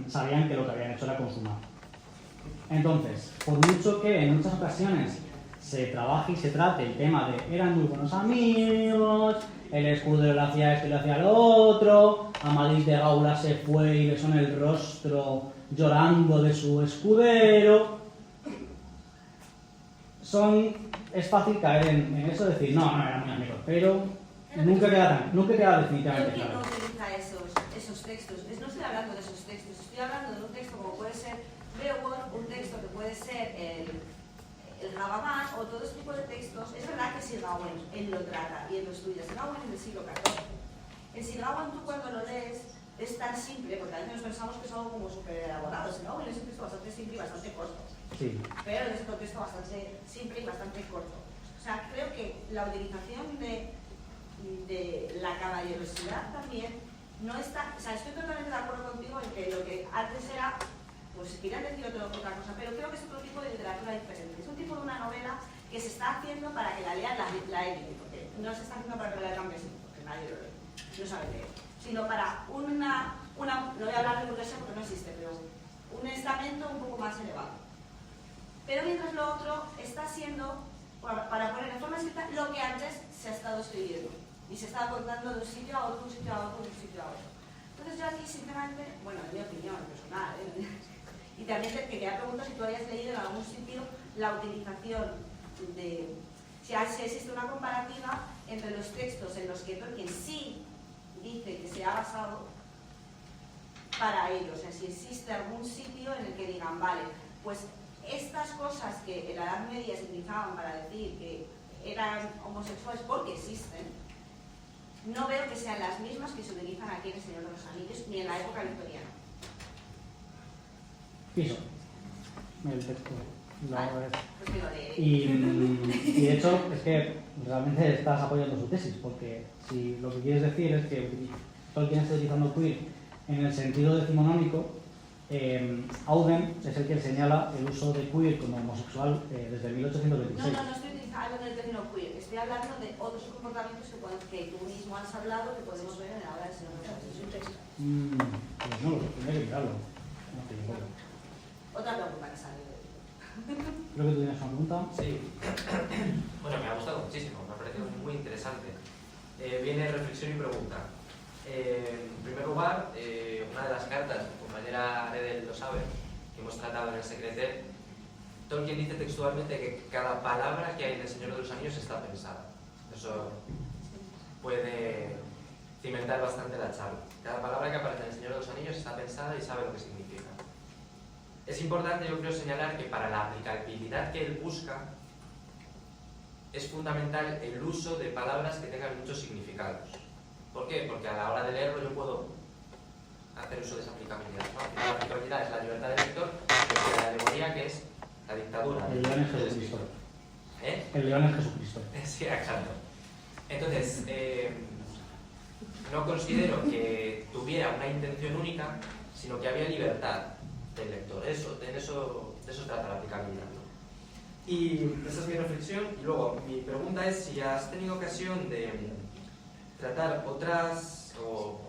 sabían que lo que habían hecho era consumar. Entonces, por mucho que en muchas ocasiones se trabaje y se trate el tema de eran muy buenos amigos, el escudero le hacía esto y le hacía lo otro, Amadís de Gaula se fue y besó en el rostro llorando de su escudero, es fácil caer en eso de decir, no, eran muy amigos, pero nunca queda definitivamente ¿Quién no claro. utiliza esos textos? No estoy hablando de esos textos, estoy hablando de un texto como puede ser Beowulf, un texto que puede ser el Jabamán o todo ese tipo de textos. Es verdad que Sir Gawain, él lo trata y él lo estudia. Sir Gawain es del siglo XIV. En Sir Gawain tú cuando lo lees es tan simple, porque a veces nos pensamos que es algo como súper elaborado. Sir Gawain es un texto bastante simple y bastante corto. Sí. Pero es un texto bastante simple y bastante corto. O sea, creo que la utilización de la caballerosidad también no está... O sea, estoy totalmente de acuerdo contigo en que lo que antes era... Pues querían decir otra cosa, pero creo que es otro tipo de literatura diferente. Es un tipo de una novela que se está haciendo para que la lea la élite, porque no se está haciendo para que la lea el campesino, porque nadie lo lee, no sabe leer, sino para no voy a hablar de burguesía porque no existe, pero un estamento un poco más elevado. Pero mientras lo otro está siendo, para poner en forma escrita, lo que antes se ha estado escribiendo y se está contando de un sitio a otro, un sitio a otro, un sitio a otro. Entonces yo aquí, sinceramente, bueno, en mi opinión personal, y también te quería preguntar si tú habías leído en algún sitio la utilización de... Si existe una comparativa entre los textos en los que Tolkien sí dice que se ha basado para ello. O sea, si existe algún sitio en el que digan, vale, pues estas cosas que en la Edad Media se utilizaban para decir que eran homosexuales porque existen, no veo que sean las mismas que se utilizan aquí en El Señor de los Anillos ni en la época victoriana. Piso. El texto. Pues que lo leeré. Y de hecho, es que realmente estás apoyando su tesis, porque si lo que quieres decir es que Tolkien está utilizando queer en el sentido decimonónico, Auden es el que señala el uso de queer como homosexual desde 1826. No estoy utilizando el término queer, estoy hablando de otros comportamientos que tú mismo has hablado que podemos ver en la obra del Señor de los Anillos. Es un texto. Pues no, tendré que mirarlo. No te digo. Otra pregunta que salió. Creo que tú tienes una pregunta. Sí. Bueno, me ha gustado muchísimo, me ha parecido muy interesante. Viene reflexión y pregunta. En primer lugar, una de las cartas, mi compañera Redel lo sabe, que hemos tratado en el Secreter, Tolkien dice textualmente que cada palabra que hay en El Señor de los Anillos está pensada. Eso puede cimentar bastante la charla. Cada palabra que aparece en El Señor de los Anillos está pensada y sabe lo que significa. Es importante, yo creo, señalar que para la aplicabilidad que él busca es fundamental el uso de palabras que tengan muchos significados. ¿Por qué? Porque a la hora de leerlo yo puedo hacer uso de esa aplicabilidad, ¿no? La aplicabilidad es la libertad del lector, pero la alegoría que es la dictadura. El león es Jesucristo. ¿Eh? El león es Jesucristo. Sí, exacto. Entonces, no considero que tuviera una intención única, sino que había libertad del lector. De eso trata la aplicabilidad, ¿no? Y esa es mi reflexión. Y luego, mi pregunta es si has tenido ocasión de tratar otras, o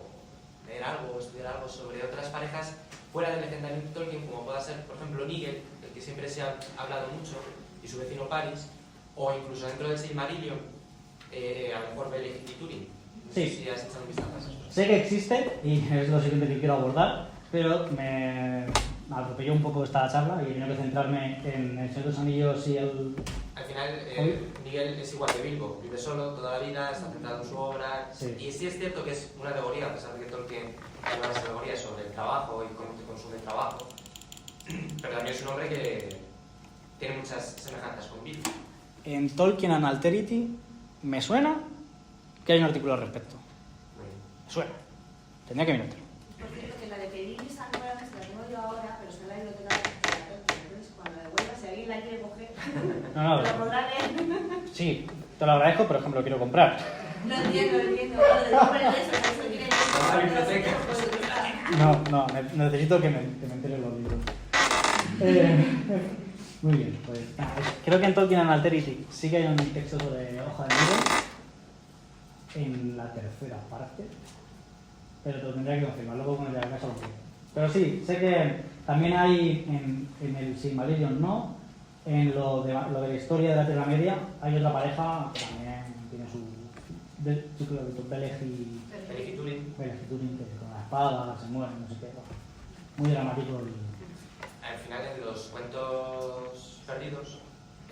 leer algo, o estudiar algo sobre otras parejas fuera del legendario de Tolkien, como pueda ser, por ejemplo, Nigel, del que siempre se ha hablado mucho, y su vecino Paris, o incluso dentro del Silmarillion, a lo mejor Beleriand y Túrin. No sé si has echado un vistazo a esas cosas. Sé que existe y es lo siguiente que quiero abordar, pero me atropelló un poco esta charla y he tenido que centrarme en El Señor de los Anillos y el... Al final, Miguel es igual que Bilbo, vive solo toda la vida, está centrado en su obra, Sí. y sí es cierto que es una alegoría, a pesar de que Tolkien habla de esa alegoría sobre el trabajo y cómo te consume el trabajo, pero también es un hombre que tiene muchas semejanzas con Bilbo. En Tolkien and Alterity me suena que hay un artículo al respecto. Muy bien. Me suena. Tendría que mirártelo. Por cierto, que la de Perilli y San Juan la tengo yo ahora, pero está en la biblioteca de la Tolkien. Entonces, cuando la devuelva, si alguien la quiere coger, No, la podrá leer. sí, te lo agradezco, pero ejemplo lo quiero comprar. No entiendo. Bueno, de nombre de eso, si quiere La biblioteca. No, necesito que me enteren los libros. Muy bien, pues nada, creo que en Tolkien and Alterity sí que hay un texto sobre hoja de libro en la tercera parte, pero te lo tendría que confirmar, luego cuando llegue a casa lo digo. Pero sí, sé que También hay en el Silmarillion, ¿no? En lo de la historia de la Tierra Media hay otra pareja que también tiene su Belej y Turin. Turin, que con la espada se mueren, no sé qué. Muy dramático. Al final, en los cuentos perdidos,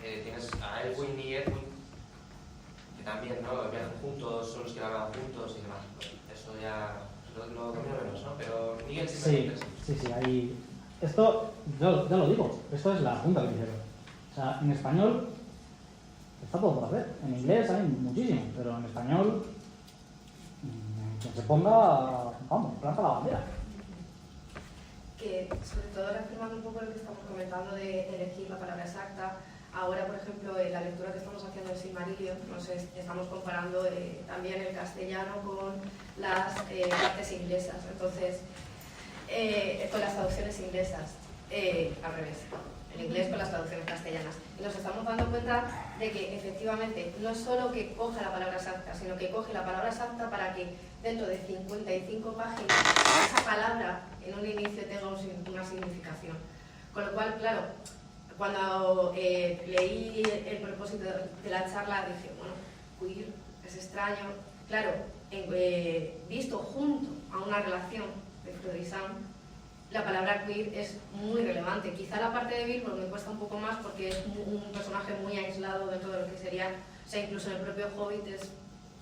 tienes a Elwin y Edwin, que también, ¿no? Viajan juntos, son los que hablan juntos y demás. Eso ya lo domino menos, ¿no? Pero Miguel Sí, ahí... Esto, ya lo digo, esto es la junta que hicieron. O sea, en español está todo por hacer. En inglés hay muchísimo, pero en español, quien se ponga, vamos, planta la bandera. Que sobre todo reafirmando un poco lo que estamos comentando de elegir la palabra exacta. Ahora, por ejemplo, en la lectura que estamos haciendo del Silmarillion, estamos comparando también el castellano con las partes inglesas, entonces, con las traducciones inglesas, al revés, el inglés con las traducciones castellanas. Y nos estamos dando cuenta de que efectivamente no es solo que coja la palabra exacta, sino que coge la palabra exacta para que dentro de 55 páginas esa palabra en un inicio tenga una significación. Con lo cual, claro, cuando leí el propósito de la charla dije, bueno, queer es extraño. Claro, visto junto a una relación de Freud y Sam, la palabra queer es muy relevante. Quizá la parte de Bilbo me cuesta un poco más porque es un personaje muy aislado dentro de lo que sería, o sea, incluso en el propio Hobbit es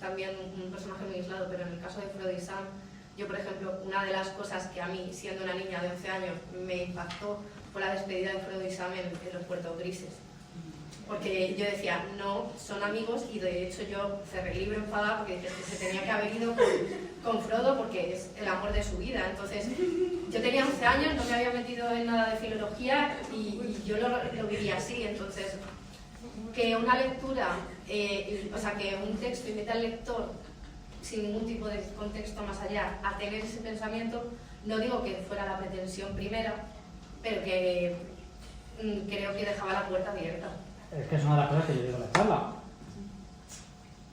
también un personaje muy aislado, pero en el caso de Freud y Sam, yo, por ejemplo, una de las cosas que a mí, siendo una niña de 11 años, me impactó fue la despedida de Frodo y Sam en los Puertos Grises. Porque yo decía, no, son amigos, y de hecho yo cerré el libro enfadada porque dije que se tenía que haber ido con Frodo porque es el amor de su vida. Entonces, yo tenía 11 años, no me había metido en nada de filología y yo lo vivía así. Entonces, que una lectura, o sea, que un texto invite al lector sin ningún tipo de contexto más allá a tener ese pensamiento, no digo que fuera la pretensión primera, pero que creo que dejaba la puerta abierta. Es que es una de las cosas que yo digo en la charla.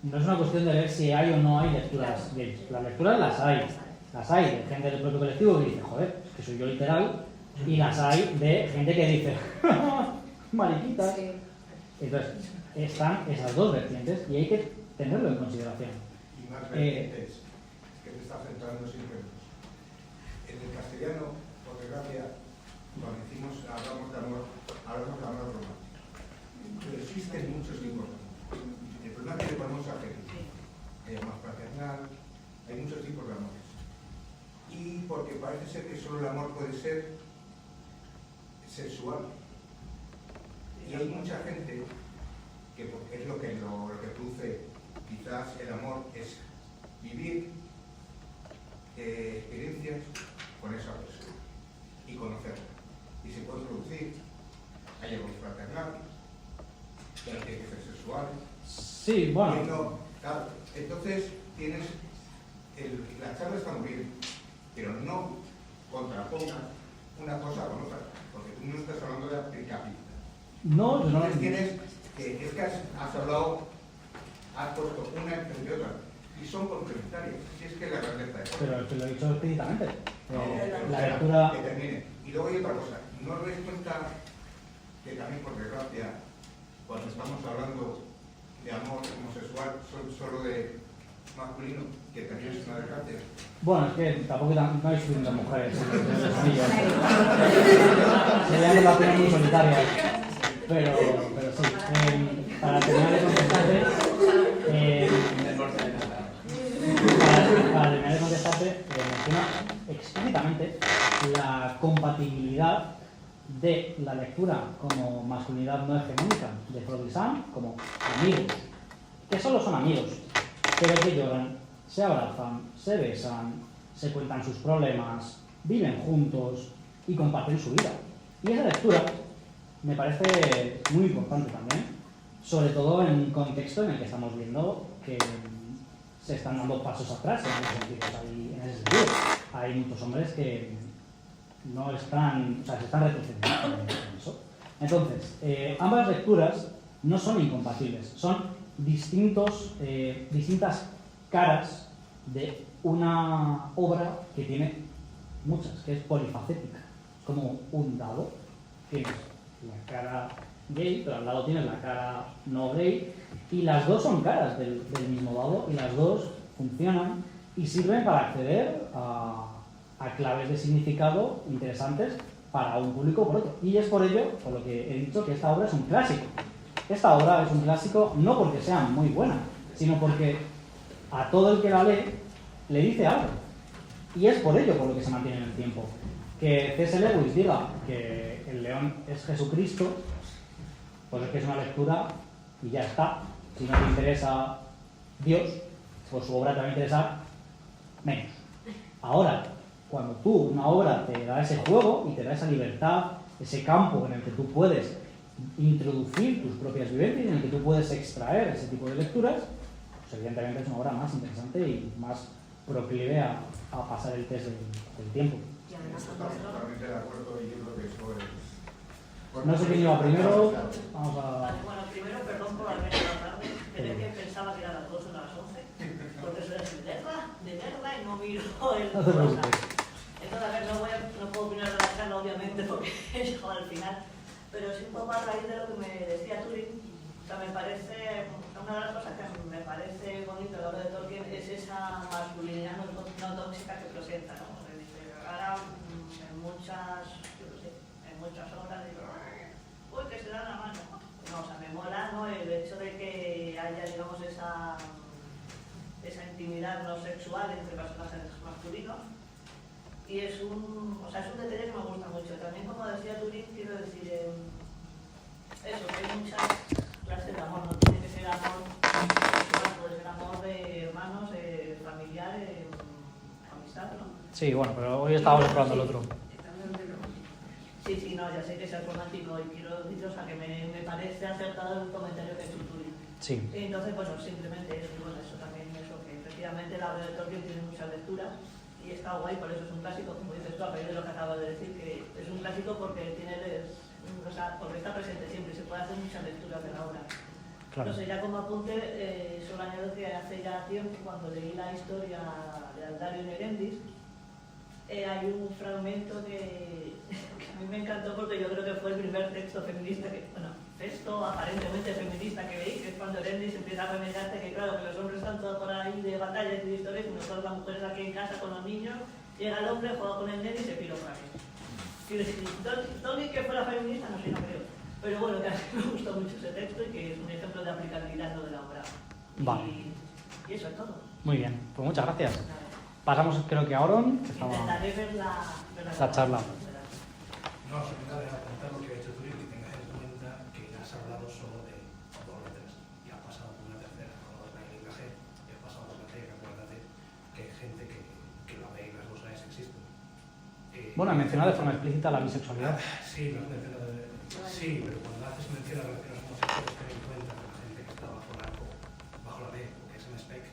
No es una cuestión de ver si hay o no hay lecturas gays. Las lecturas las hay de gente del propio colectivo que dice, joder, es que soy yo literal, y las hay de gente que dice, mariquitas. Sí. Entonces, están esas dos vertientes y hay que tenerlo en consideración. Y más vertientes, que te está centrando siempre en dos. En el castellano, por desgracia, cuando hablamos de amor romántico. Pero existen muchos tipos de amor. El problema es que le ponemos adjetivos. Hay amor fraternal, hay muchos tipos de amores. Y porque parece ser que solo el amor puede ser sexual. Y hay mucha gente que, porque es lo que produce quizás el amor, es vivir experiencias con esa persona y conocerla. Y se puede producir, hay amor fraternal, que tiene que ser sexual. Sí, bueno. Claro, entonces tienes, la charla está muy bien, pero no contraponga una cosa con otra, porque tú no estás hablando de aplicabilidad. No, yo no. Entonces tienes que, es que has hablado, has puesto una entre otra, y son complementarias, si es que la grandeza es. Pero te lo he dicho explícitamente. La Espera, lectura... que termine. Y luego hay otra cosa, no os dais cuenta que también, por desgracia, cuando estamos hablando de amor homosexual, son solo de masculino, que también es una desgracia. Bueno, es que tampoco no hay suficientes mujeres en los anillos. Serían relaciones muy solitarias. Pero sí. Para terminar de contestarte, menciona explícitamente la compatibilidad de la lectura como masculinidad no hegemónica de Freud y Sam como amigos, que solo son amigos, pero que lloran, se abrazan, se besan, se cuentan sus problemas, viven juntos y comparten su vida. Y esa lectura me parece muy importante también, sobre todo en un contexto en el que estamos viendo que se están dando pasos atrás en ese sentido. Hay muchos hombres que no están, o sea, se están retrocediendo en eso. Entonces, ambas lecturas no son incompatibles, son distintas caras de una obra que tiene muchas, que es polifacética. como un dado. Tienes la cara gay, pero al lado tienes la cara no gay, y las dos son caras del mismo dado, y las dos funcionan y sirven para acceder a claves de significado interesantes para un público o por otro. Y es por ello, por lo que he dicho, que esta obra es un clásico. Esta obra es un clásico no porque sea muy buena, sino porque a todo el que la lee le dice algo. Y es por ello por lo que se mantiene en el tiempo. Que C.S. Lewis diga que el león es Jesucristo, pues es que es una lectura y ya está. Si no te interesa Dios, pues su obra te va a interesar menos. Ahora, cuando una obra te da ese juego y te da esa libertad, ese campo en el que tú puedes introducir tus propias vivencias, en el que tú puedes extraer ese tipo de lecturas, pues evidentemente es una obra más interesante y más proclive a pasar el test del tiempo. Y además Estamos totalmente de acuerdo y yo creo que eso es... No sé quién iba primero, vamos a... Vale, bueno, primero, perdón por haber llegado tarde, pero es que pensaba que era las 12 o las 11, porque eso es de verdad, y no miro el No te preocupes. WhatsApp. Entonces, a ver, no puedo opinar de la charla, obviamente, porque he llegado al final, pero sí un poco a raíz de lo que me decía Turing. O sea, me parece, una de las cosas que me parece bonito a la obra de Tolkien es esa masculinidad no tóxica que presenta, ¿no? O sea, dice, ahora en muchas obras digo, uy, que se dan la mano. No, o sea, me mola, ¿no? El hecho de que haya, digamos, esa intimidad no sexual entre personajes masculinos. Y es un detalle que me gusta mucho. También, como decía Turing, quiero decir, eso, que hay muchas clases de amor, no tiene que ser amor sexual, puede ser amor de hermanos, familiar, amistad, ¿no? Sí, bueno, pero hoy estábamos probando el otro. Sí, no, ya sé que es romántico y quiero decir, o sea, que me parece acertado el comentario que ha hecho Turing. Sí. Entonces, bueno, simplemente eso, y bueno, eso también, eso, que efectivamente la obra de Tolkien tiene muchas lecturas y está guay, por eso es un clásico, como dices tú, a raíz de lo que acabas de decir, que es un clásico porque porque está presente siempre, se puede hacer muchas lecturas de la obra. Claro. No sé, ya como apunte, solo añado que hace ya tiempo, cuando leí la historia de Aldarion Erendis, hay un fragmento que a mí me encantó porque yo creo que fue el primer texto feminista texto aparentemente feminista que leí, que es cuando Erendis empieza a remediarte que claro, que los hombres están todos por ahí de batallas y de historias y nosotros las mujeres aquí en casa con los niños, llega el hombre, juega con el nene y se pira otra vez. Quiero decir, Tolkien que fuera feminista, no sé, no creo. Pero bueno, que a mí me gustó mucho ese texto y que es un ejemplo de aplicabilidad de la obra. Vale. Y eso es todo. Muy bien, pues muchas gracias. Pasamos, creo que a Auron, que estaba Intentaré ver la charla. No, simplemente de apuntar lo que ha hecho Turing, que tengas en cuenta que has hablado solo de dos letras y has pasado por una tercera, con otra en lenguaje, y has pasado por la tercera, que acuérdate que hay gente que la ve y las cosas existen. Bueno, he mencionado de forma explícita la bisexualidad. Sí, lo has mencionado. Sí, pero cuando haces mención a relaciones homosexuales, ten en cuenta que la gente que está bajo la D, o que es en spec,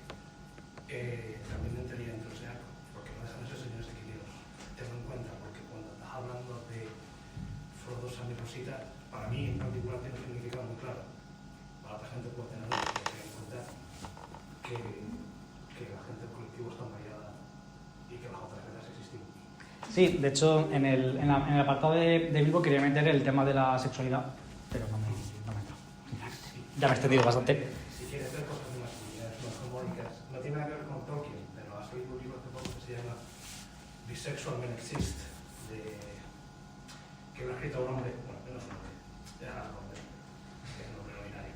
también entraría dentro de ese arco, porque no dejan de ser señores equilibrios. Tenlo en cuenta, porque cuando estás hablando de Frodo, Sam y Rosita, para mí en particular tiene un significado muy claro. Para otra gente puede tener algo que tener en cuenta que la gente del colectivo está variada y que las otras reglas existimos. Sí, de hecho, en el apartado de Bilbo quería meter el tema de la sexualidad, pero no me entra. Ya me he extendido bastante. Si quieres ver cosas de masculinidades más homónicas, no tiene nada que ver con Tolkien, pero has leído un libro hace poco que se llama Bisexual Men Exist, que lo ha escrito un hombre, bueno, no es un hombre, de Harald Gordon, que es un hombre no binario,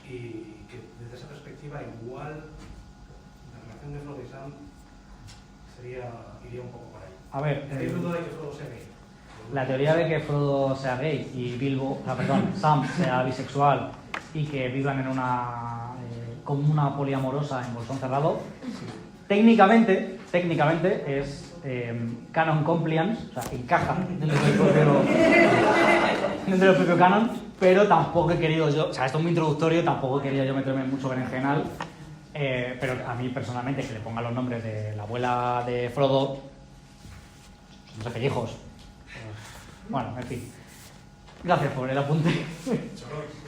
y que desde esa perspectiva igual la relación de Frodo y Sam iría un poco por ahí. A ver, ¿Hay duda de que Frodo sea gay? la teoría de que Frodo sea gay y Sam sea bisexual y que vivan en una comuna poliamorosa en Bolsón Cerrado, técnicamente es canon compliance, o sea, encaja dentro del propio canon, pero tampoco he querido yo, o sea, esto es muy introductorio, tampoco he querido yo meterme mucho berenjenal, pero a mí personalmente que le pongan los nombres de la abuela de Frodo, no sé qué hijos. Bueno, en fin. Gracias por el apunte.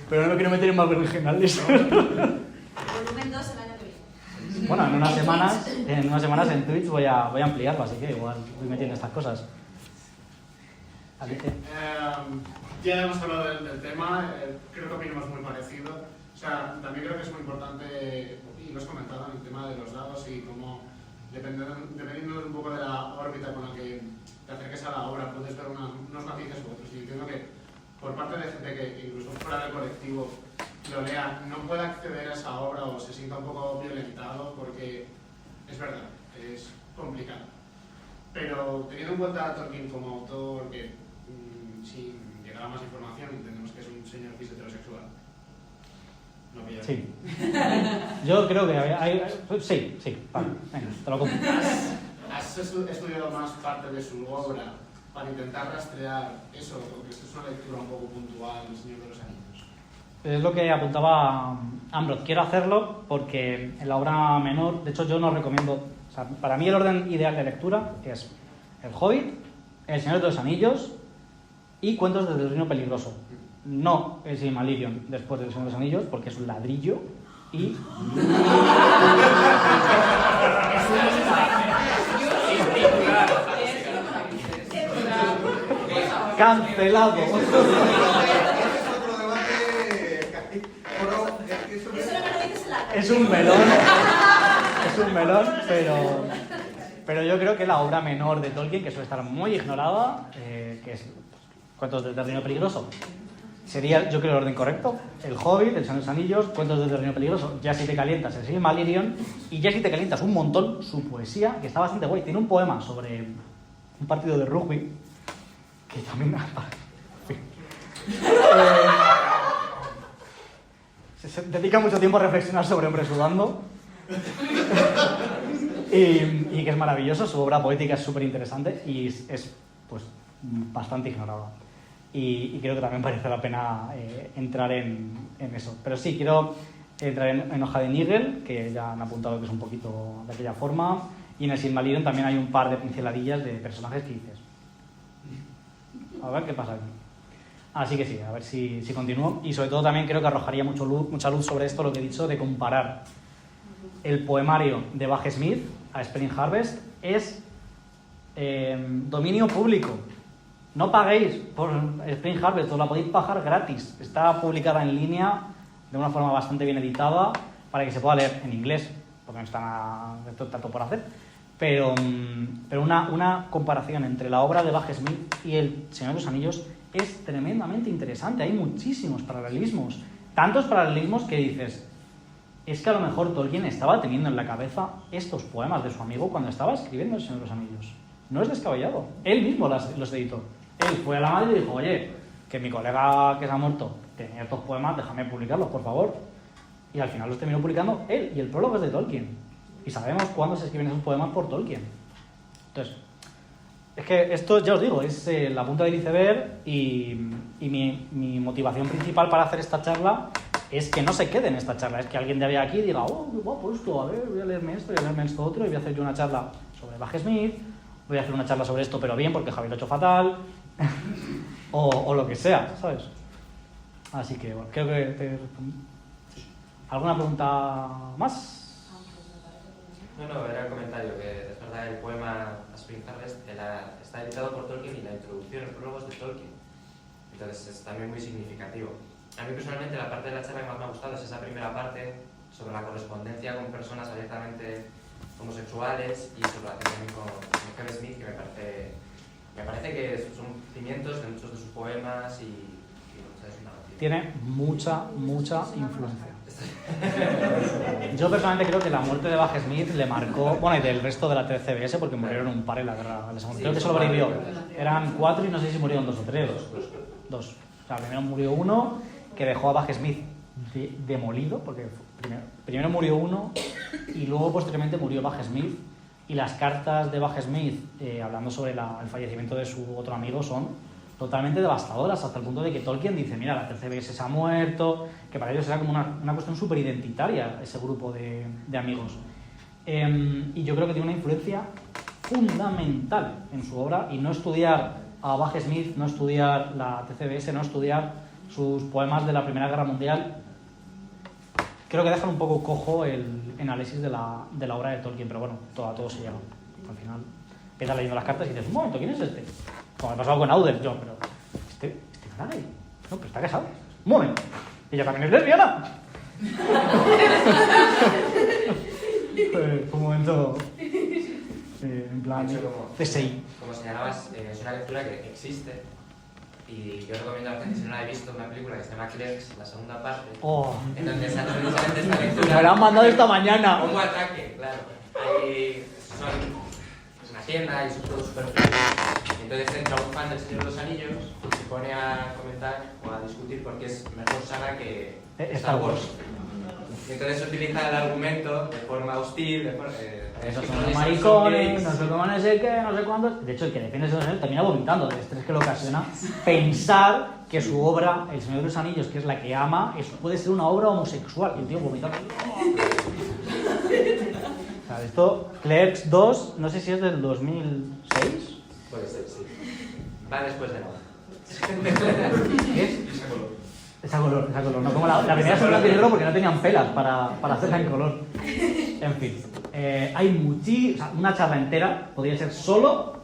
Pero no me quiero meter en más berenjenales. Volumen 2 el año que viene. Bueno, en unas semanas en Twitch voy a ampliarlo, así que igual voy metiendo estas cosas. Alice. Ya hemos hablado del tema, creo que opinamos muy parecido. O sea, también creo que es muy importante, y lo has comentado, en el tema de los dados y cómo, dependiendo un poco de la órbita con la que te acerques a la obra, puedes ver unos matices u otros. Y entiendo que por parte de gente que incluso fuera del colectivo lo lea, no puede acceder a esa obra o se sienta un poco violentado, porque es verdad, es complicado. Pero teniendo en cuenta a Tolkien como autor, que sin llegar a más información entendemos que es un señor cis heterosexual. No pilla. Sí. Yo creo que sí, vale, venga, te lo compro. ¿Has estudiado más parte de su obra para intentar rastrear eso? Porque esto es una lectura un poco puntual del Señor de los Anillos. Es lo que apuntaba Ambrose. Quiero hacerlo porque en la obra menor, de hecho yo no recomiendo, o sea, para mí el orden ideal de lectura es El Hobbit, El Señor de los Anillos y Cuentos del Reino Peligroso. No el Silmarillion después del Señor de los Anillos, porque es un ladrillo y... ¡Cancelado! Es un melón, pero yo creo que la obra menor de Tolkien, que suele estar muy ignorada, que es Cuentos del Reino Peligroso, sería, yo creo, el orden correcto: El Hobbit, El Señor de los Anillos, Cuentos del Reino Peligroso. Ya si te calientas el Silmarillion, y ya si te calientas un montón su poesía, que está bastante guay. Tiene un poema sobre un partido de rugby, que también... se dedica mucho tiempo a reflexionar sobre hombres sudando. y que es maravilloso. Su obra poética es súper interesante y es pues bastante ignorada. Y creo que también merece la pena entrar en eso. Pero sí, quiero entrar en Hoja de Nigel, que ya han apuntado que es un poquito de aquella forma. Y en el Silmarillion también hay un par de pinceladillas de personajes que dices: a ver qué pasa aquí. Así que sí, a ver si continúo. Y sobre todo también creo que arrojaría mucha luz sobre esto, lo que he dicho, de comparar el poemario de Baj Smith a Spring Harvest. Es dominio público. No paguéis por Spring Harvest, os la podéis bajar gratis. Está publicada en línea de una forma bastante bien editada para que se pueda leer en inglés, porque no está tanto por hacer. Pero una comparación entre la obra de Baj Smith y El Señor de los Anillos es tremendamente interesante. Hay muchísimos paralelismos. Tantos paralelismos que dices, es que a lo mejor Tolkien estaba teniendo en la cabeza estos poemas de su amigo cuando estaba escribiendo El Señor de los Anillos. No es descabellado. Él mismo los editó. Él fue a la madre y dijo: oye, que mi colega que se ha muerto tenía estos poemas, déjame publicarlos, por favor. Y al final los terminó publicando él, y el prólogo es de Tolkien. Y sabemos cuándo se escriben esos poemas por Tolkien. Entonces, es que esto, ya os digo, es la punta del iceberg, y mi motivación principal para hacer esta charla es que no se quede en esta charla. Es que alguien de aquí diga: oh, qué guapo esto, a ver, voy a leerme esto, voy a leerme esto otro, y voy a hacer yo una charla sobre Baj Smith, voy a hacer una charla sobre esto, pero bien, porque Javier lo ha hecho fatal, o lo que sea, ¿sabes? Así que, bueno, creo que te respondí. ¿Alguna pregunta más? No, era el comentario, que es verdad, el poema A Spring Harvest está editado por Tolkien y la introducción, el prólogo es de Tolkien. Entonces es también muy significativo. A mí personalmente la parte de la charla que más me ha gustado es esa primera parte sobre la correspondencia con personas abiertamente homosexuales y su relación también con Kevin Smith, que me parece que son cimientos de muchos de sus poemas y es una noticia. Tiene mucha influencia. Yo personalmente creo que la muerte de Baj Smith le marcó, bueno, y del resto de la TCBS, porque murieron un par en la guerra, en la segunda. Creo que solo sobrevivió. Eran 4 y no sé si murieron 2 o 3. 2. O sea, primero murió uno, que dejó a Baj Smith demolido, porque primero murió uno y luego posteriormente murió Baj Smith. Y las cartas de Baj Smith hablando sobre el fallecimiento de su otro amigo son totalmente devastadoras, hasta el punto de que Tolkien dice: mira, la TCBS se ha muerto, que para ellos era como una cuestión súper identitaria ese grupo de amigos. Y yo creo que tiene una influencia fundamental en su obra, y no estudiar a Baj Smith, no estudiar la TCBS, no estudiar sus poemas de la Primera Guerra Mundial, creo que dejan un poco cojo el análisis de la obra de Tolkien. Pero bueno, todo se llega. Al final empiezas leyendo las cartas y dices: un momento, ¿quién es este? Como me pasaba con Auden, yo, pero este no era gay. No, pero está casado. Un momento. Ella también es lesbiana. Fue un momento en plan De hecho, como CSI. señalabas, es una lectura que existe y yo recomiendo a la gente, si no la he visto, una película que se llama Clerks, la segunda parte, en donde se hace precisamente esta lectura. Me la han mandado esta mañana. Como ataque, claro. Ahí es una tienda y es todo súper feliz. Entonces entra un fan del Señor de los Anillos y se pone a comentar o a discutir porque es mejor saga que Star Wars. Y entonces utiliza el argumento de forma hostil, esos son los maricones, no sé cómo, no sé qué, no sé cuándo. De hecho, el que defiende ese Señor termina vomitando del estrés que le ocasiona pensar que su obra, El Señor de los Anillos, que es la que ama, puede ser una obra homosexual. Y el tío vomitando. O sea, esto, Clerks 2, no sé si es del 2006. Puede ser, sí. Va después de nada. ¿Es? Esa color, no como la primera es en blanco y negro porque no tenían pelas para hacerla en color. En fin, hay una charla entera, podría ser solo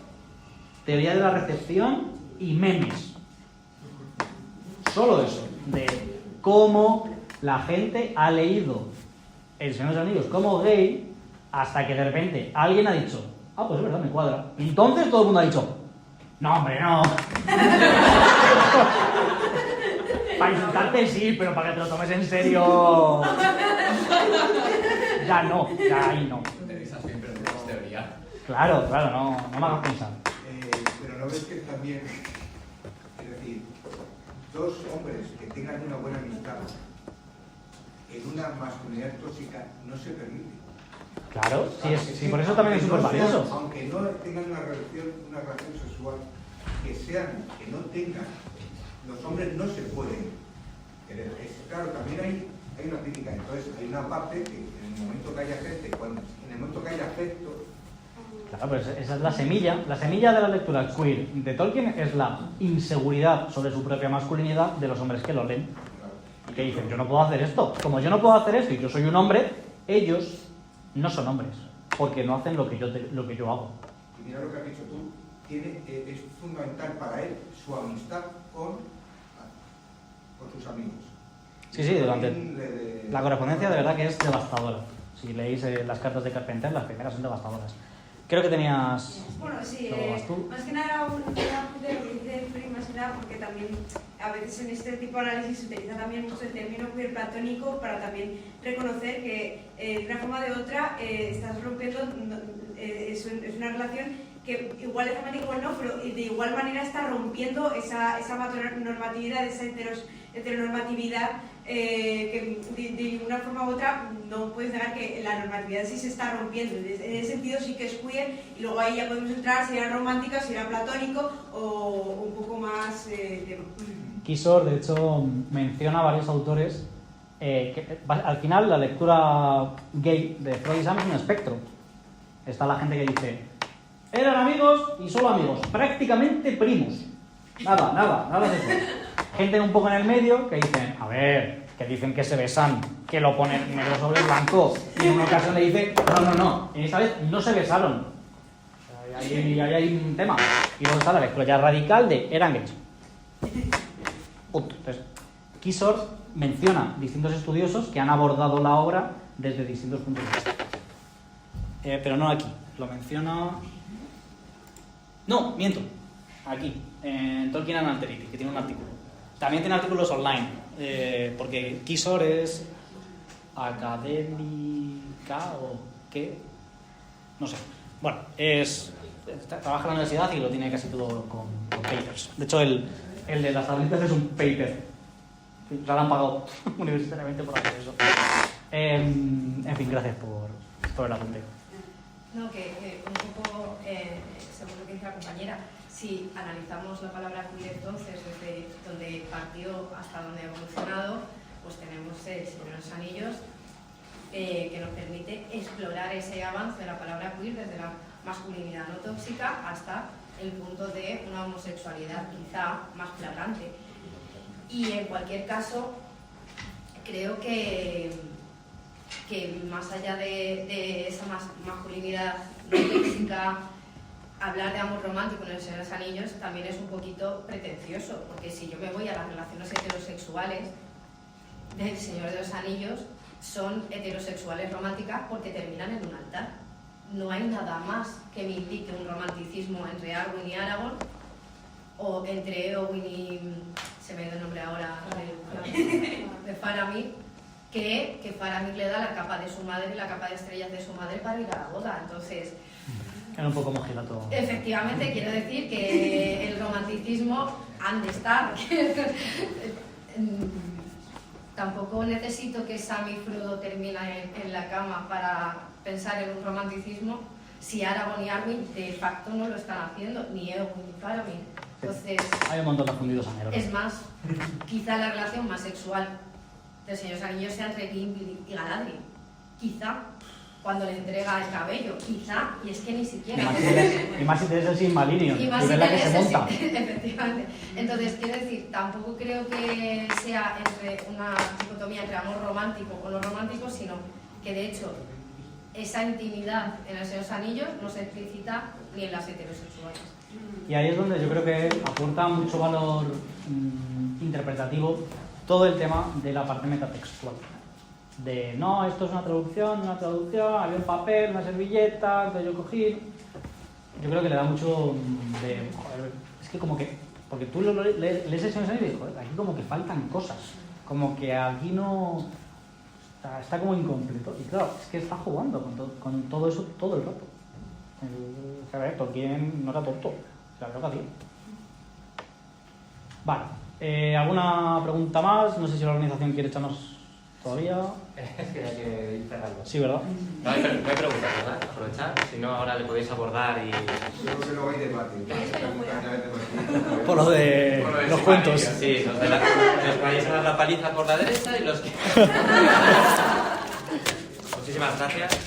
teoría de la recepción y memes. Solo eso, de cómo la gente ha leído El Señor de los Anillos como gay hasta que de repente alguien ha dicho, pues es verdad, me cuadra. Y entonces todo el mundo ha dicho, no, hombre, no. Para insultarte sí, pero para que te lo tomes en serio... Ya no, ya ahí no. Teorizas bien, pero no es teoría. Claro, no me hagas pensar. Pero no ves que también, es decir, dos hombres que tengan una buena amistad en una masculinidad tóxica no se permite. Claro, sí, por eso también es súper valioso. Aunque no tengan una relación sexual, que no tengan, los hombres no se pueden querer. Claro, también hay una crítica, entonces hay una parte que en el momento que haya gente, en el momento que haya afecto... Claro, pero esa es la semilla de la lectura queer de Tolkien es la inseguridad sobre su propia masculinidad de los hombres que lo leen. Y que dicen, yo no puedo hacer esto. Como yo no puedo hacer esto y yo soy un hombre, ellos no son hombres, porque no hacen lo que yo hago. Y mira lo que has dicho tú, es fundamental para él su amistad con sus amigos. Sí, durante la correspondencia de verdad que es devastadora. Si leéis las cartas de Carpenter, las primeras son devastadoras. Creo que tenías... Bueno, sí, tú. más que nada un apunte de lo que dice Free, más que nada porque también a veces en este tipo de análisis se utiliza también mucho el término queer platónico para también reconocer que de una forma o de otra estás rompiendo, es una relación que igual es romántica igual no, pero de igual manera está rompiendo esa normatividad, esa heteronormatividad que de una forma u otra no puedes negar que la normatividad sí se está rompiendo. En ese sentido sí que es queer y luego ahí ya podemos entrar si era romántica, si era platónico o un poco más tema. Kisor, de hecho, menciona a varios autores que al final la lectura gay de Freud y Sam es un espectro. Está la gente que dice, eran amigos y solo amigos, prácticamente primos. Nada de eso. Gente un poco en el medio que dicen, que dicen que se besan, que lo ponen negro sobre blanco, y en una ocasión le dice, no, y esta vez no se besaron. Ahí hay un tema. Y luego está la lectura ya radical de eran gays. Punto. Entonces, Kisor menciona distintos estudiosos que han abordado la obra desde distintos puntos de vista. Pero no aquí. Lo menciona... No, miento. Aquí, en Tolkien and Alterity, que tiene un artículo. También tiene artículos online, porque Kisor es académica o qué, no sé. Bueno, trabaja en la universidad y lo tiene casi todo con papers. De hecho, el de las tablitas es un paper. O sea, lo han pagado universitariamente por hacer eso. En fin, gracias por el apunte. No, que un poco, según lo que dice la compañera, si analizamos la palabra queer entonces, desde donde partió hasta donde ha evolucionado, pues tenemos El Señor de los Anillos, que nos permite explorar ese avance de la palabra queer desde la masculinidad no tóxica hasta el punto de una homosexualidad quizá más flagrante. Y en cualquier caso, creo que más allá de esa masculinidad no tóxica hablar de amor romántico en El Señor de los Anillos también es un poquito pretencioso, porque si yo me voy a las relaciones heterosexuales del Señor de los Anillos, son heterosexuales románticas porque terminan en un altar. No hay nada más que me indique un romanticismo entre Arwen y Aragorn, o entre Eowyn y... se me da el nombre ahora de Faramir, que Faramir le da la capa de su madre y la capa de estrellas de su madre para ir a la boda. Entonces, Era un poco mojigato. efectivamente, quiero decir que el romanticismo han de estar. Tampoco necesito que Sam y Frodo terminen en la cama para pensar en un romanticismo si Aragorn y Arwen de facto no lo están haciendo, ni Eowyn ni Faramir. Entonces, Hay un montón de fundidos a negro. es más, quizá la relación más sexual del Señor de los Anillos sea entre Gimli y Galadriel. Quizá, cuando le entrega el cabello, quizá, y es que ni siquiera. Y más si tienes el Silmarillion, Y y más ves la que se intereses, monta. efectivamente. Entonces, quiero decir, tampoco creo que sea entre una dicotomía entre amor romántico o no romántico, sino que de hecho esa intimidad en El Señor de los Anillos no se explicita ni en las heterosexuales. Y ahí es donde yo creo que aporta mucho valor interpretativo todo el tema de la parte metatextual. De, no, esto es una traducción, había un papel, una servilleta, entonces yo cogí... Yo creo que le da mucho de... Joder, es que como que... Porque tú lees el Señor de los Anillos y dices, joder, aquí como que faltan cosas. Como que aquí no... Está como incompleto. Y claro, es que está jugando con todo eso todo el rato. Tolkien no era tonto, se la verdad que hacía. Vale, ¿alguna pregunta más? No sé si la organización quiere echarnos todavía. Es que hay que ir cerrando. Sí, ¿verdad? No hay preguntas, ¿verdad? Aprovechar, si no ahora le podéis abordar y... Creo que luego hay debate. Por lo de Por lo del los Silmarillion, cuentos. Sí, los de los que vais a dar la paliza por la derecha y los que... Muchísimas gracias.